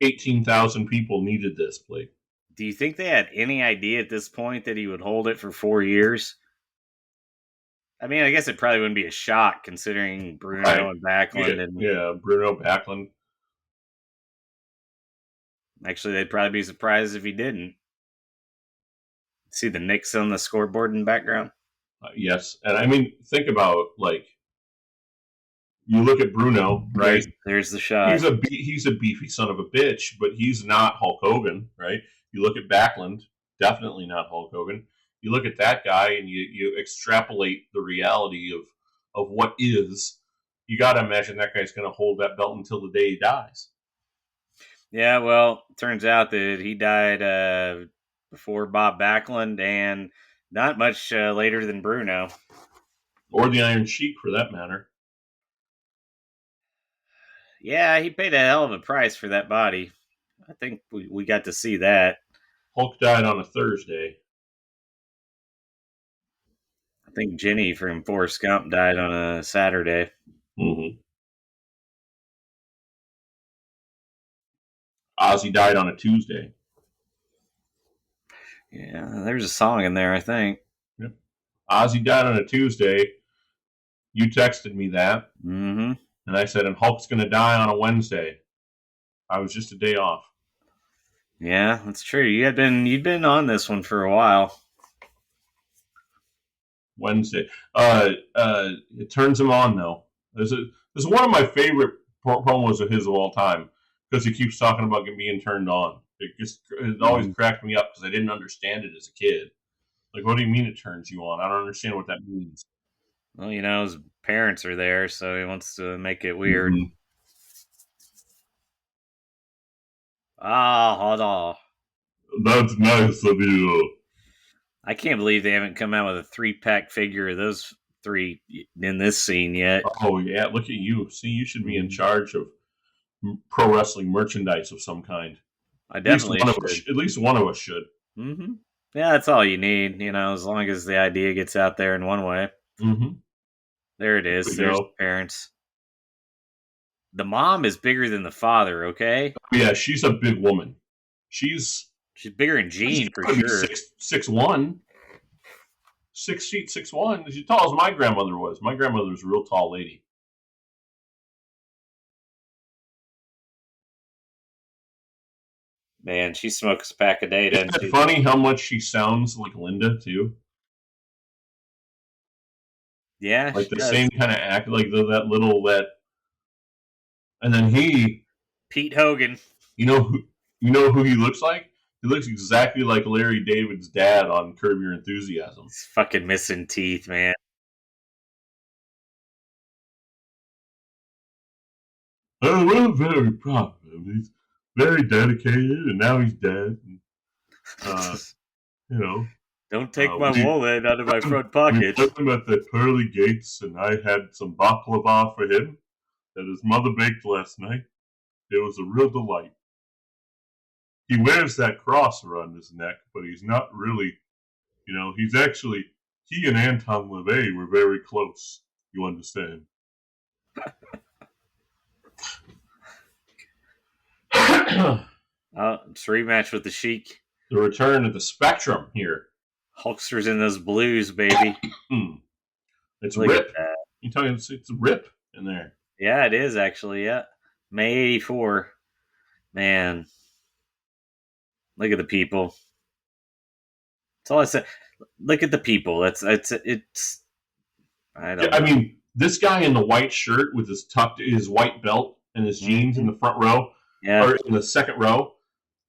18,000 people needed this, Blake. Do you think they had any idea at this point that he would hold it for 4 years? I mean, I guess it probably wouldn't be a shock considering Bruno and Backlund. Yeah, Bruno, Backlund. Actually, they'd probably be surprised if he didn't. See the Knicks on the scoreboard in the background? Yes. And I mean, think about, you look at Bruno, right? There's the shot. He's a beefy son of a bitch, but he's not Hulk Hogan, right? You look at Backlund, definitely not Hulk Hogan. You look at that guy and you extrapolate the reality of what is. You got to imagine that guy's going to hold that belt until the day he dies. Yeah, well, turns out that he died before Bob Backlund and not much later than Bruno. Or the Iron Sheik, for that matter. Yeah, he paid a hell of a price for that body. I think we got to see that. Hulk died on a Thursday. I think Jenny from Forrest Gump died on a Saturday. Mm-hmm. Ozzy died on a Tuesday. Yeah, there's a song in there, I think. Yep. Ozzy died on a Tuesday. You texted me that. Mm-hmm. And I said, and Hulk's going to die on a Wednesday. I was just a day off. Yeah, that's true. You'd been on this one for a while. Wednesday. It turns him on, though. There's one of my favorite promos of his of all time because he keeps talking about being turned on. It always cracked me up because I didn't understand it as a kid. Like, what do you mean it turns you on? I don't understand what that means. Well, his parents are there, so he wants to make it weird. Mm-hmm. Ah, hold on. That's nice of you. I can't believe they haven't come out with a 3-pack figure of those 3 in this scene yet. Oh, yeah. Look at you. See, you should be in charge of pro wrestling merchandise of some kind. I definitely should. At least one of us should. Mm-hmm. Yeah, that's all you need, as long as the idea gets out there in one way. Mm-hmm. There it is. There's the parents. The mom is bigger than the father, okay? Yeah, she's a big woman. She's bigger than Gene, for sure. 6'1". 6 feet, 6'1". She's as tall as my grandmother was. My grandmother was a real tall lady. Man, she smokes a pack a day, doesn't she? Isn't it funny how much she sounds like Linda, too? Yeah, like the does. Same kind of act, like that. And then Pete Hogan. You know who he looks like? He looks exactly like Larry David's dad on Curb Your Enthusiasm. He's fucking missing teeth, man. Oh, we're very proud of him. He's very dedicated, and now he's dead. Don't take my wallet out of my front pocket. We took him at the pearly gates, and I had some baklava for him that his mother baked last night. It was a real delight. He wears that cross around his neck, but he's not really, he's actually, he and Anton LaVey were very close. You understand? It's a rematch with the Sheik. The return of the Spectrum here. Hulkster's in those blues, baby. It's Look Rip. You tell me it's Rip in there. Yeah, it is actually. Yeah, May '84. Man, look at the people. That's all I said. Look at the people. It's. I don't. I mean, this guy in the white shirt with his white belt and his jeans in the front row, or in the second row.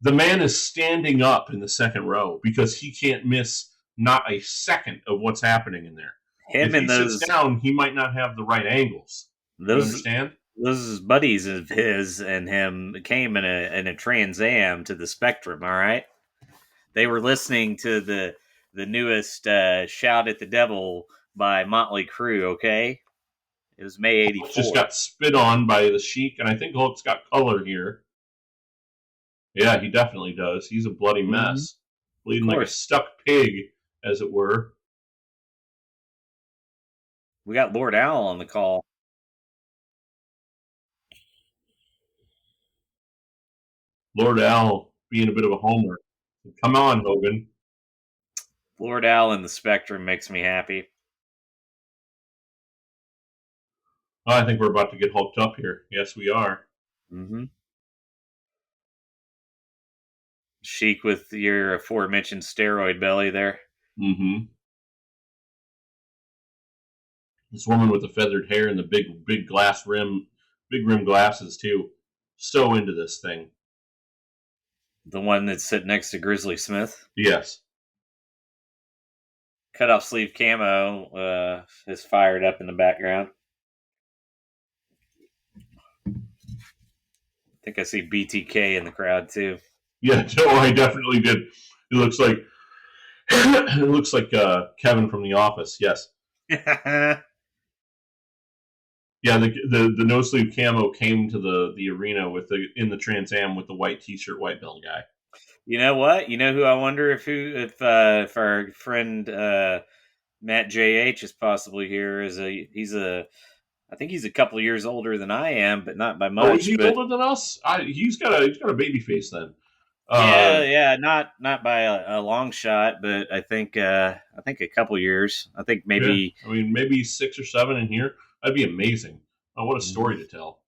The man is standing up in the second row because he can't miss not a second of what's happening in there. If he sits down, he might not have the right angles. You understand? Those buddies of his and him came in a Trans Am to the Spectrum. All right, they were listening to the newest "Shout at the Devil" by Motley Crue. Okay, it was May '84. Just got spit on by the Sheik, and I think Hulk's got color here. Yeah, he definitely does. He's a bloody mess. Bleeding like a stuck pig, as it were. We got Lord Al on the call. Lord Al being a bit of a homer. Come on, Hogan. Lord Al in the Spectrum makes me happy. Oh, I think we're about to get hulked up here. Yes, we are. Mm-hmm. Sheik with your aforementioned steroid belly there. Mm-hmm. This woman with the feathered hair and the big rim glasses too. So into this thing. The one that's sitting next to Grizzly Smith? Yes. Cut off sleeve camo is fired up in the background. I think I see BTK in the crowd too. Yeah, no, I definitely did. It looks like Kevin from The Office. Yes. Yeah, the no sleeve camo came to the arena in the Trans Am with the white T-shirt, white belt guy. You know what? You know who I wonder if our friend Matt JH is possibly here. He's a I think he's a couple of years older than I am, but not by much. Oh, is he but older than us? He's got a baby face then. yeah, not by a long shot, but I think a couple years. I think maybe. Yeah. I mean, maybe 6 or 7 in here. That'd be amazing. Oh, what a story to tell.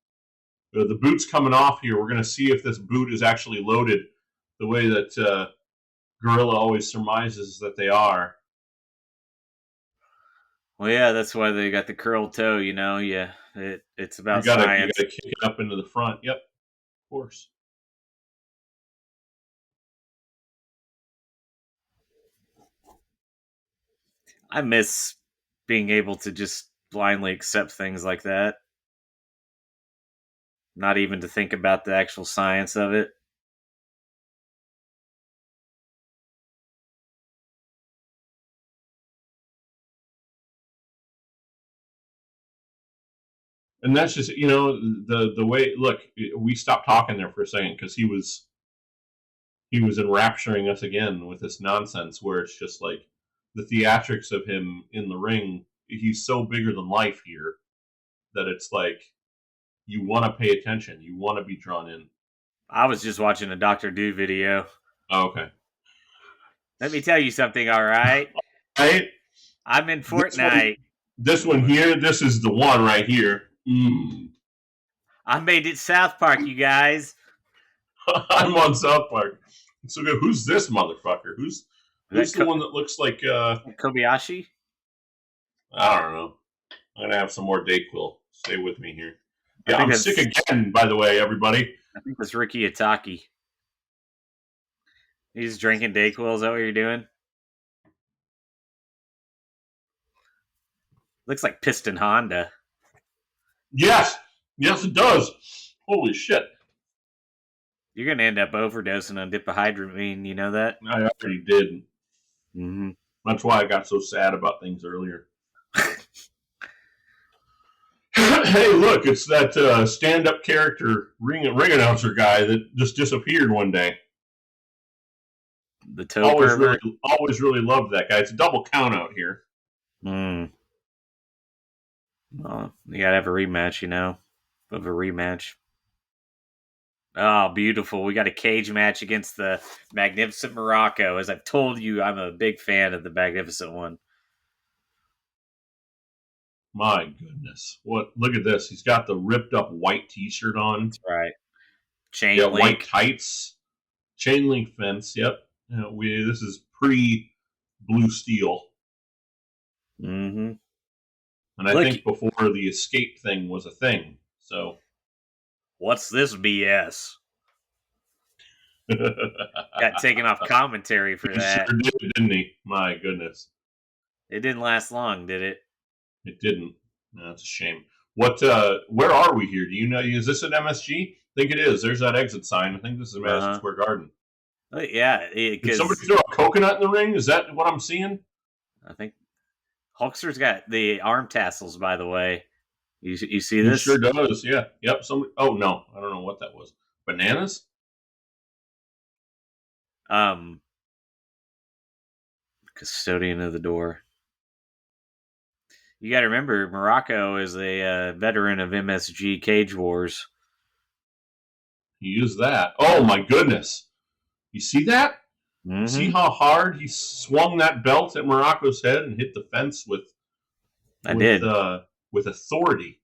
The boot's coming off here. We're going to see if this boot is actually loaded the way that Gorilla always surmises that they are. Well, yeah, that's why they got the curled toe. Yeah, it's about You science. gotta kick it up into the front. Yep, of course. I miss being able to just blindly accept things like that, not even to think about the actual science of it. And that's just the way. Look, we stopped talking there for a second because he was enrapturing us again with this nonsense where it's just like the theatrics of him in the ring. He's so bigger than life here that it's like you want to pay attention, you want to be drawn in. I was just watching a Dr. Do video. Oh, okay. Let me tell you something, all right? Right? I'm in Fortnite. This one here, this is the one right here. I made it South Park, you guys. I'm on South Park. So who's this motherfucker? Who's the one that looks like Kobayashi? I don't know. I'm gonna have some more Dayquil. Stay with me here. Yeah, I'm sick again, by the way, everybody. I think that's Ricky Ataki. He's drinking Dayquil. Is that what you're doing? Looks like Piston Honda. Yes, it does. Holy shit! You're gonna end up overdosing on dipahydramine. You know that? I already did. Mm-hmm. That's why I got so sad about things earlier. Hey, look, it's that stand-up character ring announcer guy that just disappeared one day. The toe pervert. Always really loved that guy. It's a double count out here. Well, you gotta have a rematch, of a rematch. Oh, beautiful. We got a cage match against the Magnificent Morocco. As I've told you, I'm a big fan of the Magnificent one. My goodness. Look at this. He's got the ripped up white t-shirt on. That's right. Chain link. White tights. Chain link fence. Yep. This is pre-Blue Steel. Mm-hmm. And I think before the escape thing was a thing. So what's this BS? Got taken off commentary for that. Sure did, didn't he? My goodness. It didn't last long, did it? It didn't. No, that's a shame. Where are we here? Do you know? Is this an MSG? I think it is. There's that exit sign. I think this is Madison Square Garden. Yeah. Did somebody throw a coconut in the ring? Is that what I'm seeing? I think Hulkster's got the arm tassels, by the way. You see this? He sure does, yeah. Yep. Oh, no. I don't know what that was. Bananas? Custodian of the door. You got to remember, Morocco is a veteran of MSG Cage Wars. He is that. Oh, my goodness. You see that? Mm-hmm. See how hard he swung that belt at Morocco's head and hit the fence with authority.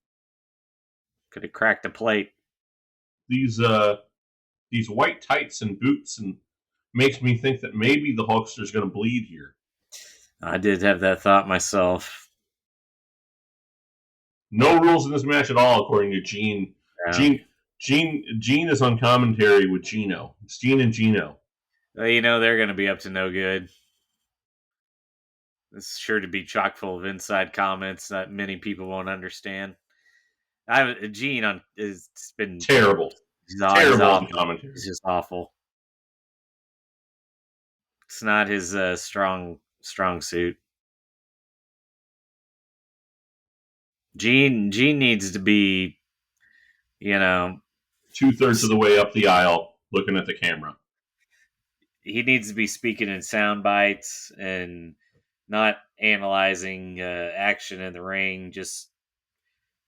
Could have cracked a plate. These white tights and boots and makes me think that maybe the Hulkster's going to bleed here. I did have that thought myself. No rules in this match at all, according to Gene. Yeah. Gene is on commentary with Gino. It's Gene and Gino. Well, they're going to be up to no good. It's sure to be chock full of inside comments that many people won't understand. Gene has been terrible. Terrible on commentary. He's just awful. It's not his strong suit. Gene needs to be, 2/3 of the way up the aisle, looking at the camera. He needs to be speaking in sound bites and not analyzing action in the ring. Just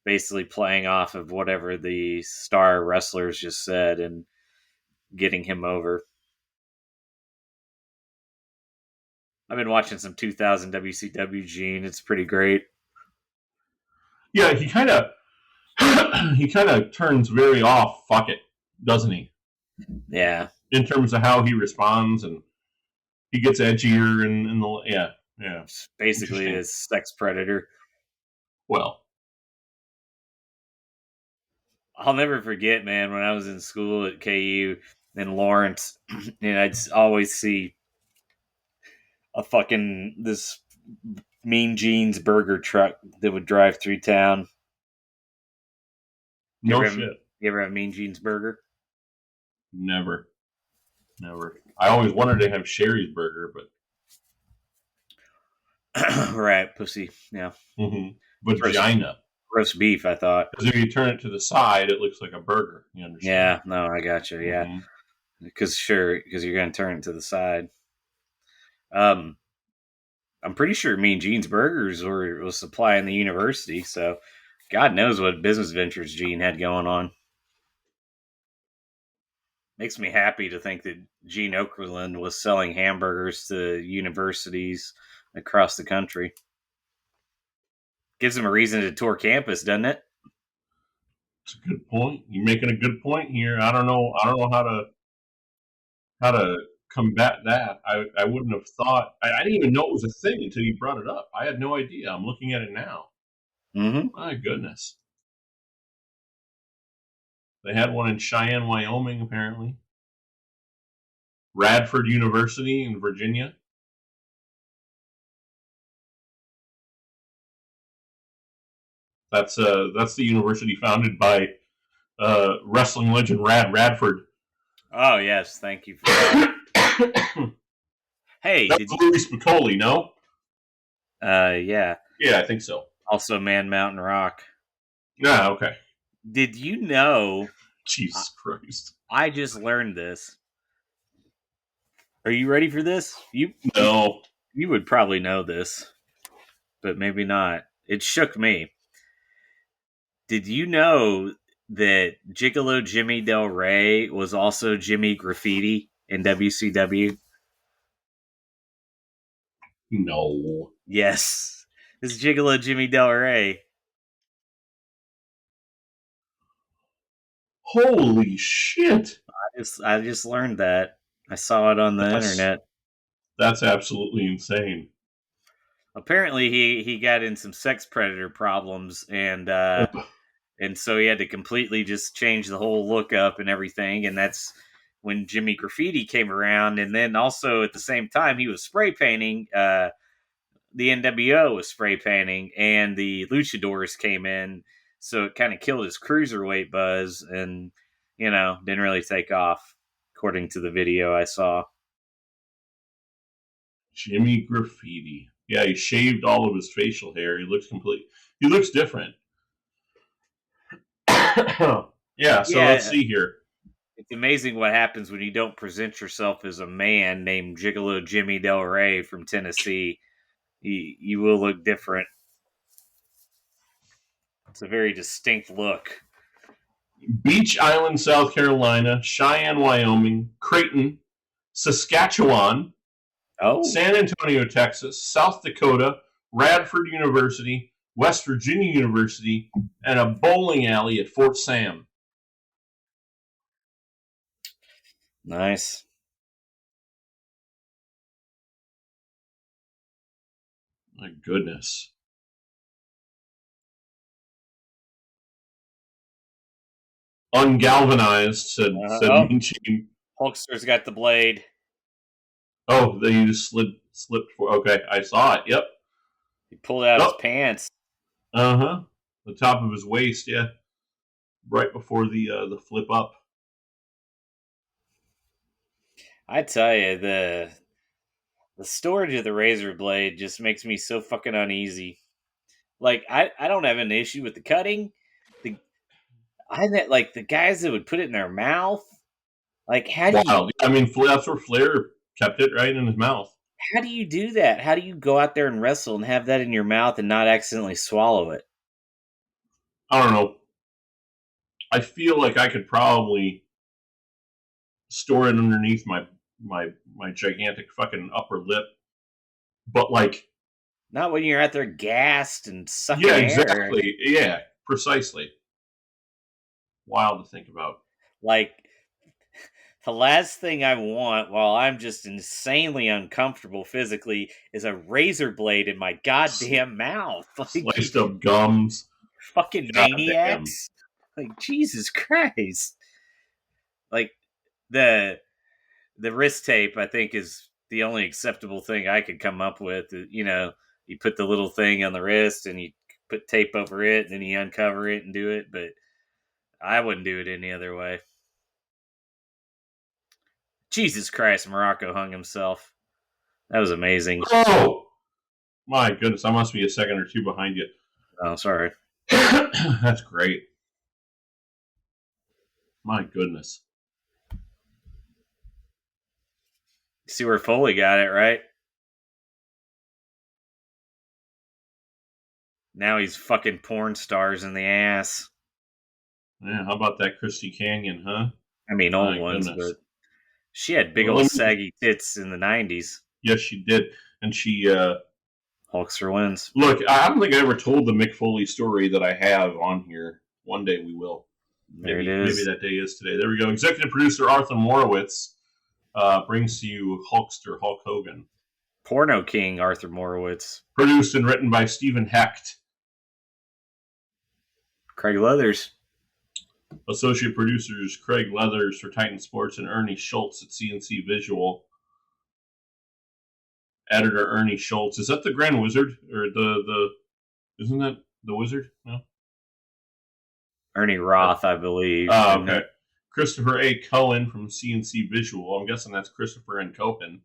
basically playing off of whatever the star wrestlers just said and getting him over. I've been watching some 2000 WCW, Gene. It's pretty great. Yeah, he kind of turns very off. Fuck it, doesn't he? Yeah, in terms of how he responds, and he gets edgier and the yeah. Basically a sex predator. Well, I'll never forget, man, when I was in school at KU in Lawrence, and I'd always see this Mean Jeans burger truck that would drive through town. No shit. You ever have Mean Jeans burger? Never. I always wanted to have Sherry's burger, but right, pussy. Yeah. Mm-hmm. Vagina. Roast beef, I thought. Because if you turn it to the side, it looks like a burger. You understand? Yeah, no, I got you. Yeah. Because you're going to turn it to the side. I'm pretty sure Mean Gene's Burgers was supplying the university, so God knows what business ventures Gene had going on. Makes me happy to think that Gene Okerlund was selling hamburgers to universities across the country. Gives him a reason to tour campus, doesn't it? It's a good point. You're making a good point here. I don't know how to combat that. I wouldn't have thought. I didn't even know it was a thing until you brought it up. I had no idea. I'm looking at it now. Mm-hmm. My goodness. They had one in Cheyenne, Wyoming, apparently. Radford University in Virginia. That's the university founded by wrestling legend Radford. Oh yes, thank you for that. Hey, that's Louis Spicoli, no? Yeah. Yeah, I think so. Also, Man Mountain Rock. Yeah, okay. Did you know? Jesus Christ! I just learned this. Are you ready for this? No. You would probably know this, but maybe not. It shook me. Did you know that Gigolo Jimmy Del Rey was also Jimmy Graffiti in WCW? No. Yes. This is Gigolo Jimmy Del Rey. Holy shit. I just learned that. I saw it on the internet. That's absolutely insane. Apparently he got in some sex predator problems and so he had to completely just change the whole look up and everything, and that's when Jimmy Graffiti came around. And then also at the same time he was spray painting, the NWO was spray painting, and the Luchadors came in, so it kind of killed his cruiserweight buzz and, didn't really take off, according to the video I saw. Jimmy Graffiti. Yeah, he shaved all of his facial hair. He looks different. Yeah, let's see here. It's amazing what happens when you don't present yourself as a man named Gigolo Jimmy Del Rey from Tennessee. You will look different. It's a very distinct look. Beach Island, South Carolina, Cheyenne, Wyoming, Creighton, Saskatchewan, San Antonio, Texas, South Dakota, Radford University, West Virginia University, and a bowling alley at Fort Sam. Nice. My goodness. Ungalvanized, said Mean Gene. Hulkster's got the blade. Oh, they just slipped for. Okay, I saw it. Yep. He pulled out his pants. The top of his waist, yeah. Right before the flip up. I tell you, the storage of the razor blade just makes me so fucking uneasy. Like, I don't have an issue with the cutting. The guys that would put it in their mouth. Like, how do you? I mean, that's where Flair kept it, right in his mouth. How do you do that? How do you go out there and wrestle and have that in your mouth and not accidentally swallow it? I don't know. I feel like I could probably store it underneath my gigantic fucking upper lip, but like, Not when you're out there gassed and yeah, sucking air. exactly, yeah, precisely. Wild to think about. Like, the last thing I want while I'm just insanely uncomfortable physically is a razor blade in my goddamn mouth. Like, you Sliced up gums. fucking Goddamn. maniacs. Like, Jesus Christ. Like, the the wrist tape, I think, is the only acceptable thing I could come up with. You know, you put the little thing on the wrist and you put tape over it, and then you uncover it and do it. But I wouldn't do it any other way. Jesus Christ, Morocco hung himself. That was amazing. Oh my goodness, I must be a second or two behind you. Oh, sorry. That's great. My goodness. See where Foley got it, right? Now he's fucking porn stars in the ass. Yeah, how about that Christy Canyon, huh? I mean, old My ones, goodness. but she had big Well, old saggy tits in the 90s. yes, she did. And she, Hulkster wins. look, I don't think I ever told the Mick Foley story that I have on here. One day we will. There it Maybe is. that day is today. There we go. Executive producer Arthur Morowitz brings to you Hulkster Hulk Hogan. Porno King Arthur Morowitz. Produced and written by Stephen Hecht. Craig Leathers. Associate producers Craig Leathers for Titan Sports and Ernie Schultz at CNC Visual. Editor Ernie Schultz. Is that the Grand Wizard? Or isn't that the Wizard? No? Ernie Roth, I believe. Oh, okay. Christopher A. Cohen from CNC Visual. I'm guessing that's Christopher N. Cohen.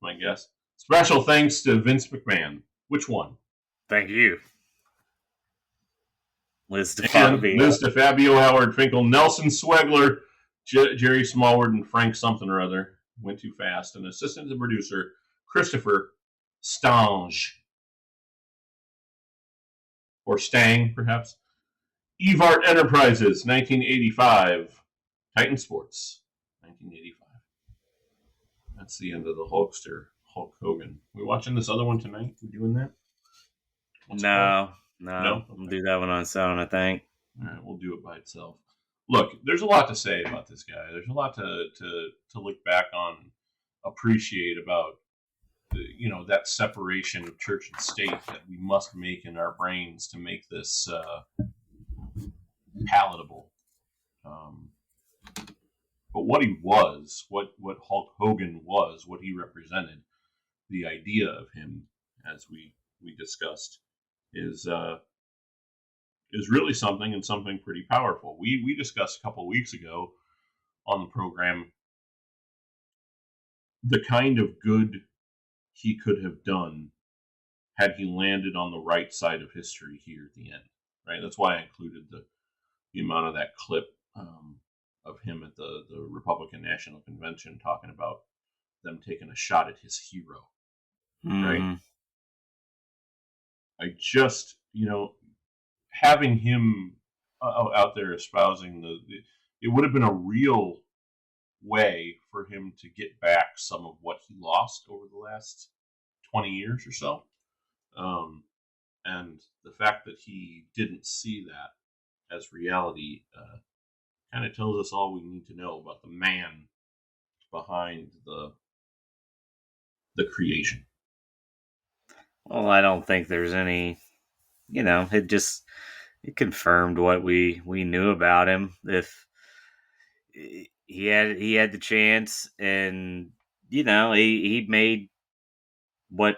My guess. Special thanks to Vince McMahon. Which one? Thank you. Liz And DeFabio. Liz DeFabio, Howard Finkel, Nelson Swegler, Jerry Smallwood, and Frank something or other. Went too fast. And assistant to producer, Christopher Stange. Or Stang, perhaps. Evart Enterprises, 1985. Titan Sports, 1985. That's the end of the Hulkster, Hulk Hogan. We watching this other one tonight? We doing that? No. No? We'll do that one on its own, I think. All right, we'll do it by itself. Look, there's a lot to say about this guy. There's a lot to look back on, appreciate about, that separation of church and state that we must make in our brains to make this palatable. But what he was, what Hulk Hogan was, what he represented, the idea of him, as we discussed, is really something, and something pretty powerful. We discussed a couple of weeks ago on the program the kind of good he could have done had he landed on the right side of history here at the end. Right, that's why I included the amount of that clip of him at the Republican National Convention talking about them taking a shot at his hero. Right. I just, having him out there espousing it would have been a real way for him to get back some of what he lost over the last 20 years or so. And the fact that he didn't see that as reality kind of tells us all we need to know about the man behind the creation. Well, I don't think there's any, it confirmed what we knew about him. If he had the chance, and he made what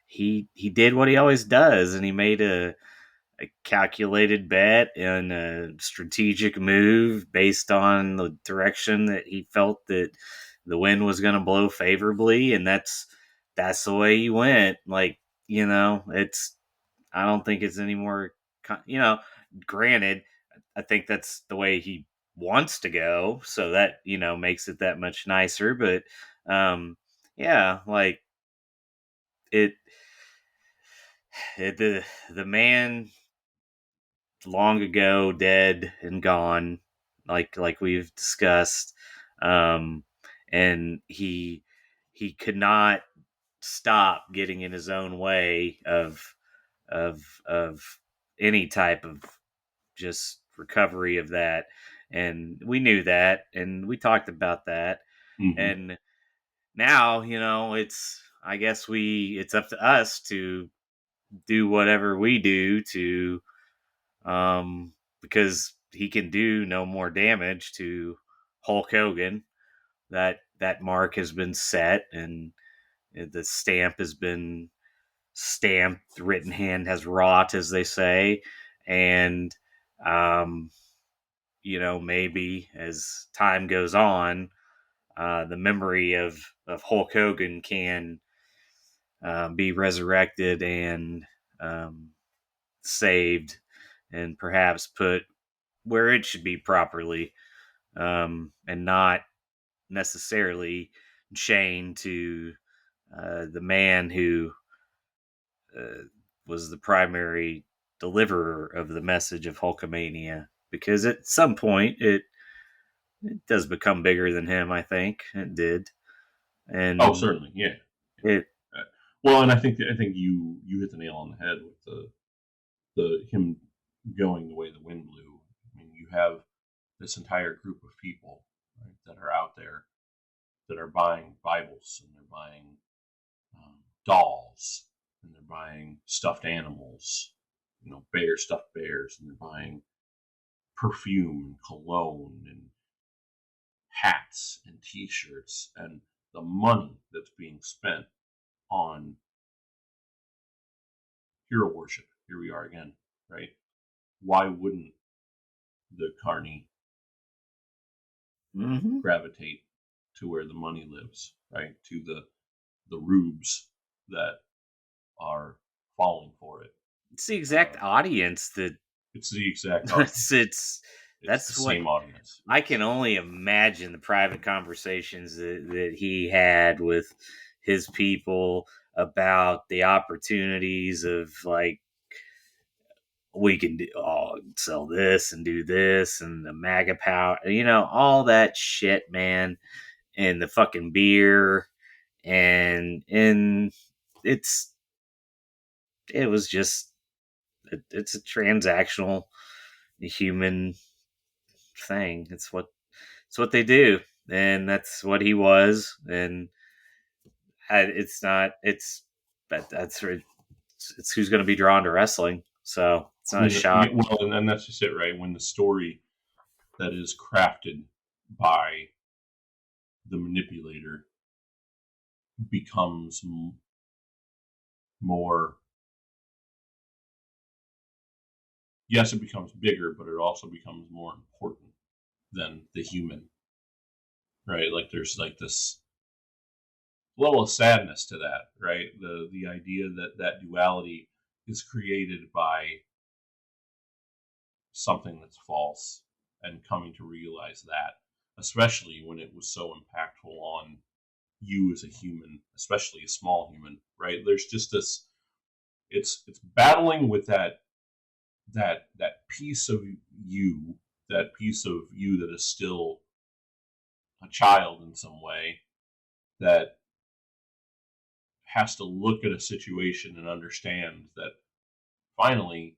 he did what he always does, and he made a calculated bet and a strategic move based on the direction that he felt that the wind was going to blow favorably, and that's the way he went. Like, it's, I don't think it's any more, granted, I think that's the way he wants to go, so that makes it that much nicer. But yeah, like it the man long ago dead and gone, like we've discussed, and he could not stop getting in his own way of any type of just recovery of that, and we knew that, and we talked about that, and now it's I guess it's up to us to do whatever we do to because he can do no more damage to Hulk Hogan. That mark has been set, and the stamp has been stamped. The written hand has wrought, as they say, and um, maybe as time goes on, the memory of Hulk Hogan can be resurrected and saved, and perhaps put where it should be properly, and not necessarily chained to the man who uh, was the primary deliverer of the message of Hulkamania. Because at some point, it does become bigger than him. I think it did, and Certainly, yeah. it. Well, and I think you hit the nail on the head with the him going the way the wind blew. I mean, you have this entire group of people, right, that are out there that are buying Bibles, and they're buying dolls, and they're buying stuffed animals, stuffed bears, and they're buying perfume and cologne and hats and T-shirts, and the money that's being spent on hero worship. Here we are again, right? Why wouldn't the carny gravitate to where the money lives, right? To the rubes that are falling for it. It's the exact audience that. It's the exact audience. That's the what same audience. I can only imagine the private conversations that he had with his people about the opportunities of, like, we can sell this and do this, and the MAGA power, all that shit, man, and the fucking beer, and it was just it's a transactional human thing. It's what they do, and that's what he was, and it's not it's that's it's who's going to be drawn to wrestling. So it's not a shock. Well, and that's just it, right? When the story that is crafted by the manipulator becomes more, yes, it becomes bigger, but it also becomes more important than the human, right? Like there's like this level of sadness to that, right? The idea that duality is created by something that's false, and coming to realize that, especially when it was so impactful on you as a human, especially a small human, right? There's just this, it's battling with that piece of you, that piece of you that is still a child in some way, that has to look at a situation and understand that finally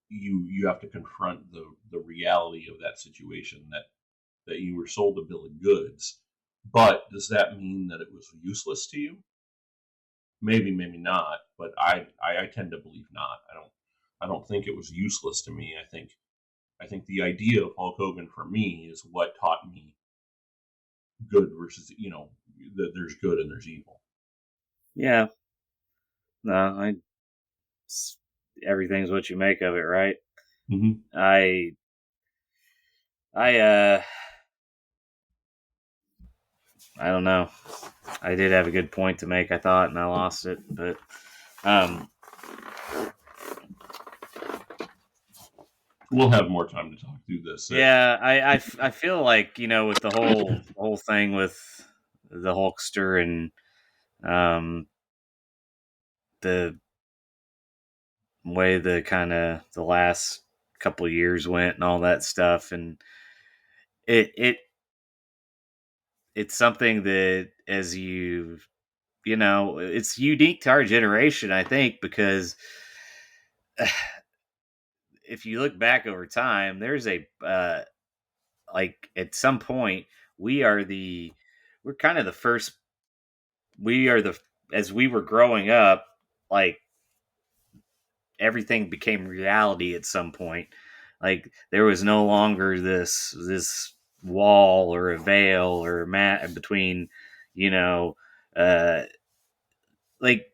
you have to confront the reality of that situation, that you were sold a bill of goods. But does that mean that it was useless to you? Maybe not, but I tend to believe not. I don't think it was useless to me. I think the idea of Hulk Hogan for me is what taught me good versus, that there's good and there's evil. Yeah. No, everything's what you make of it, right? Mm-hmm. I don't know. I did have a good point to make, I thought, and I lost it. But we'll have more time to talk through this. Yeah, I feel like, with the whole thing with the Hulkster and the way the kind of the last couple of years went and all that stuff, and it it's something that, as it's unique to our generation, I think, because if you look back over time, there's a like at some point we are the we're kind of the first we are the as we were growing up, like everything became reality at some point. Like there was no longer this wall or a veil or a mat between, you know, uh like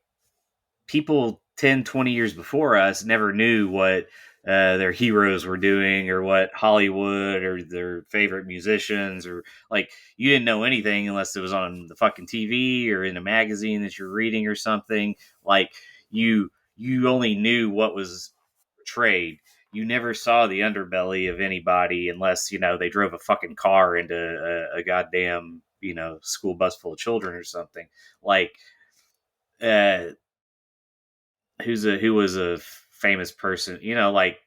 people 10, 20 years before us never knew what their heroes were doing, or what Hollywood or their favorite musicians, or like you didn't know anything unless it was on the fucking TV or in a magazine that you're reading or something. Like you only knew what was portrayed. You never saw the underbelly of anybody unless, they drove a fucking car into a goddamn, school bus full of children or something. Like, uh, who was a famous person, like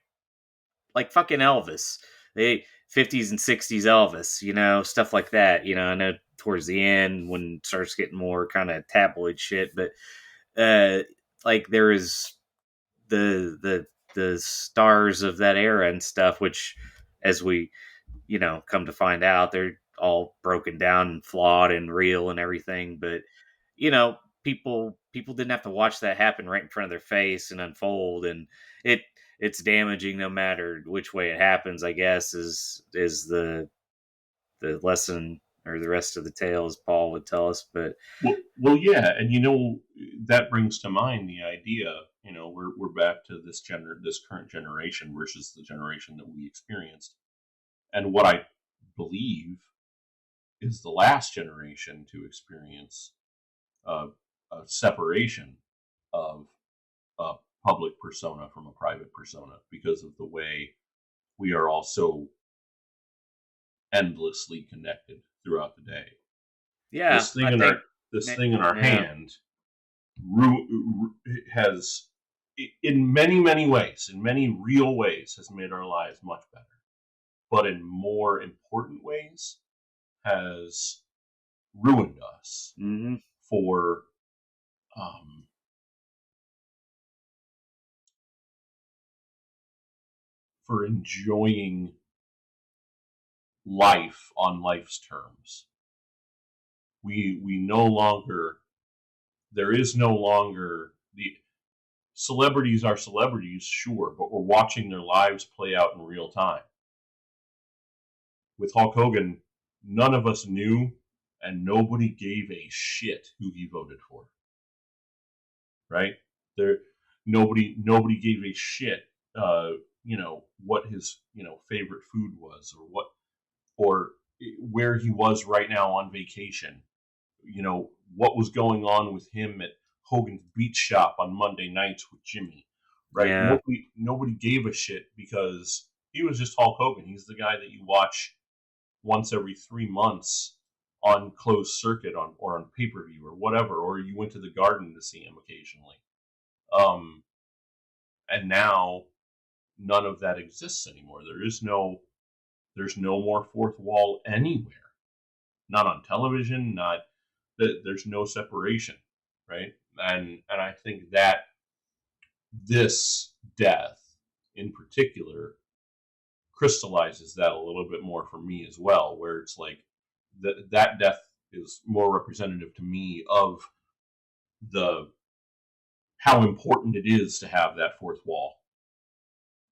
fucking Elvis. They 50s and 60s Elvis, stuff like that. I know towards the end when it starts getting more kind of tabloid shit, but like there is the stars of that era and stuff, which as we come to find out, they're all broken down and flawed and real and everything. But people didn't have to watch that happen right in front of their face and unfold, and it's damaging no matter which way it happens, I guess, is the lesson, or the rest of the tale, as Paul would tell us. But well, yeah, and that brings to mind the idea. We're back to this current generation versus the generation that we experienced, and what I believe is the last generation to experience a separation of a public persona from a private persona, because of the way we are all so endlessly connected throughout the day. Yeah, this thing in our hand has, in many, many ways, in many real ways, has made our lives much better. But in more important ways, has ruined us for enjoying life on life's terms. We no longer, there is no longer, the celebrities are celebrities, sure, but we're watching their lives play out in real time. With Hulk Hogan, none of us knew, and nobody gave a shit who he voted for. Right? Nobody gave a shit, what his, favorite food was, or where he was right now on vacation. What was going on with him at Hogan's Beach Shop on Monday nights with Jimmy. Right? Yeah. Nobody gave a shit, because he was just Hulk Hogan. He's the guy that you watch once every 3 months on closed circuit or on pay-per-view or whatever, or you went to the Garden to see him occasionally. And now none of that exists anymore. There's no more fourth wall anywhere. Not on television, there's no separation, right? And I think that this death in particular crystallizes that a little bit more for me as well, where it's like that death is more representative to me of how important it is to have that fourth wall.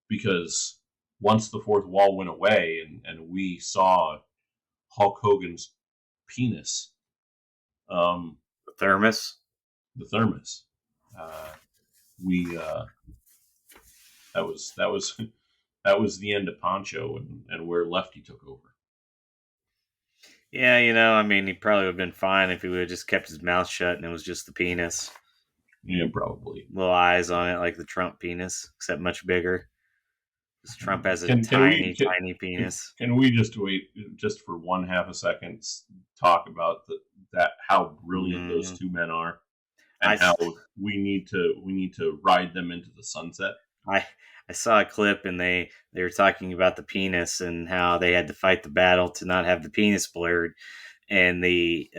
Because once the fourth wall went away and we saw Hulk Hogan's penis, the thermos, we that was the end of Poncho, and where Lefty took over. Yeah, he probably would have been fine if he would have just kept his mouth shut and it was just the penis. Yeah, probably. Little eyes on it, like the Trump penis, except much bigger. Because Trump has a tiny penis. Can we just wait just for 1/2 a second, talk about how brilliant those two men are? and how we need to ride them into the sunset. I saw a clip and they were talking about the penis and how they had to fight the battle to not have the penis blurred, and the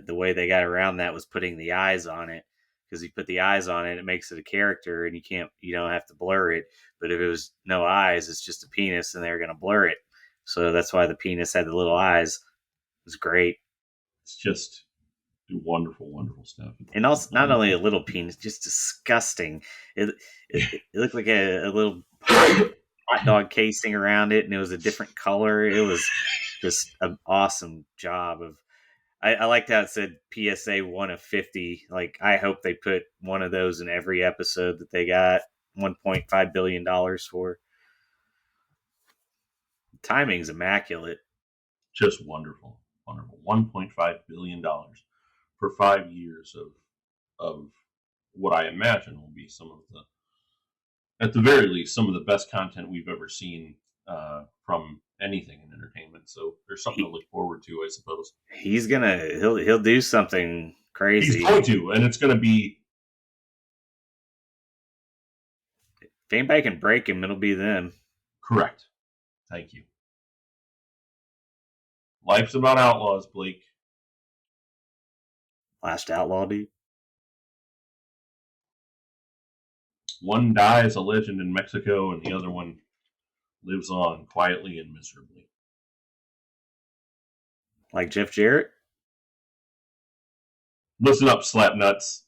way they got around that was putting the eyes on it, because you put the eyes on it, it makes it a character and you don't have to blur it. But if it was no eyes, it's just a penis, and they're going to blur it. So that's why the penis had the little eyes. It was great. It's just wonderful, wonderful stuff. And also, not only a little penis, just disgusting. It looked like a little hot dog casing around it, and it was a different color. It was just an awesome job of. I liked how it said PSA 1 of 50. Like, I hope they put one of those in every episode that they got $1.5 billion for. Timing's immaculate. Just wonderful, wonderful. $1.5 billion for 5 years of what I imagine will be at the very least, some of the best content we've ever seen from anything in entertainment. So there's something to look forward to, I suppose. He'll do something crazy. He's going to, and it's going to be. If anybody can break him, it'll be them. Correct. Thank you. Life's about outlaws, Blake. Last outlaw, dude. One dies a legend in Mexico, and the other one lives on quietly and miserably. Like Jeff Jarrett? Listen up, slap nuts.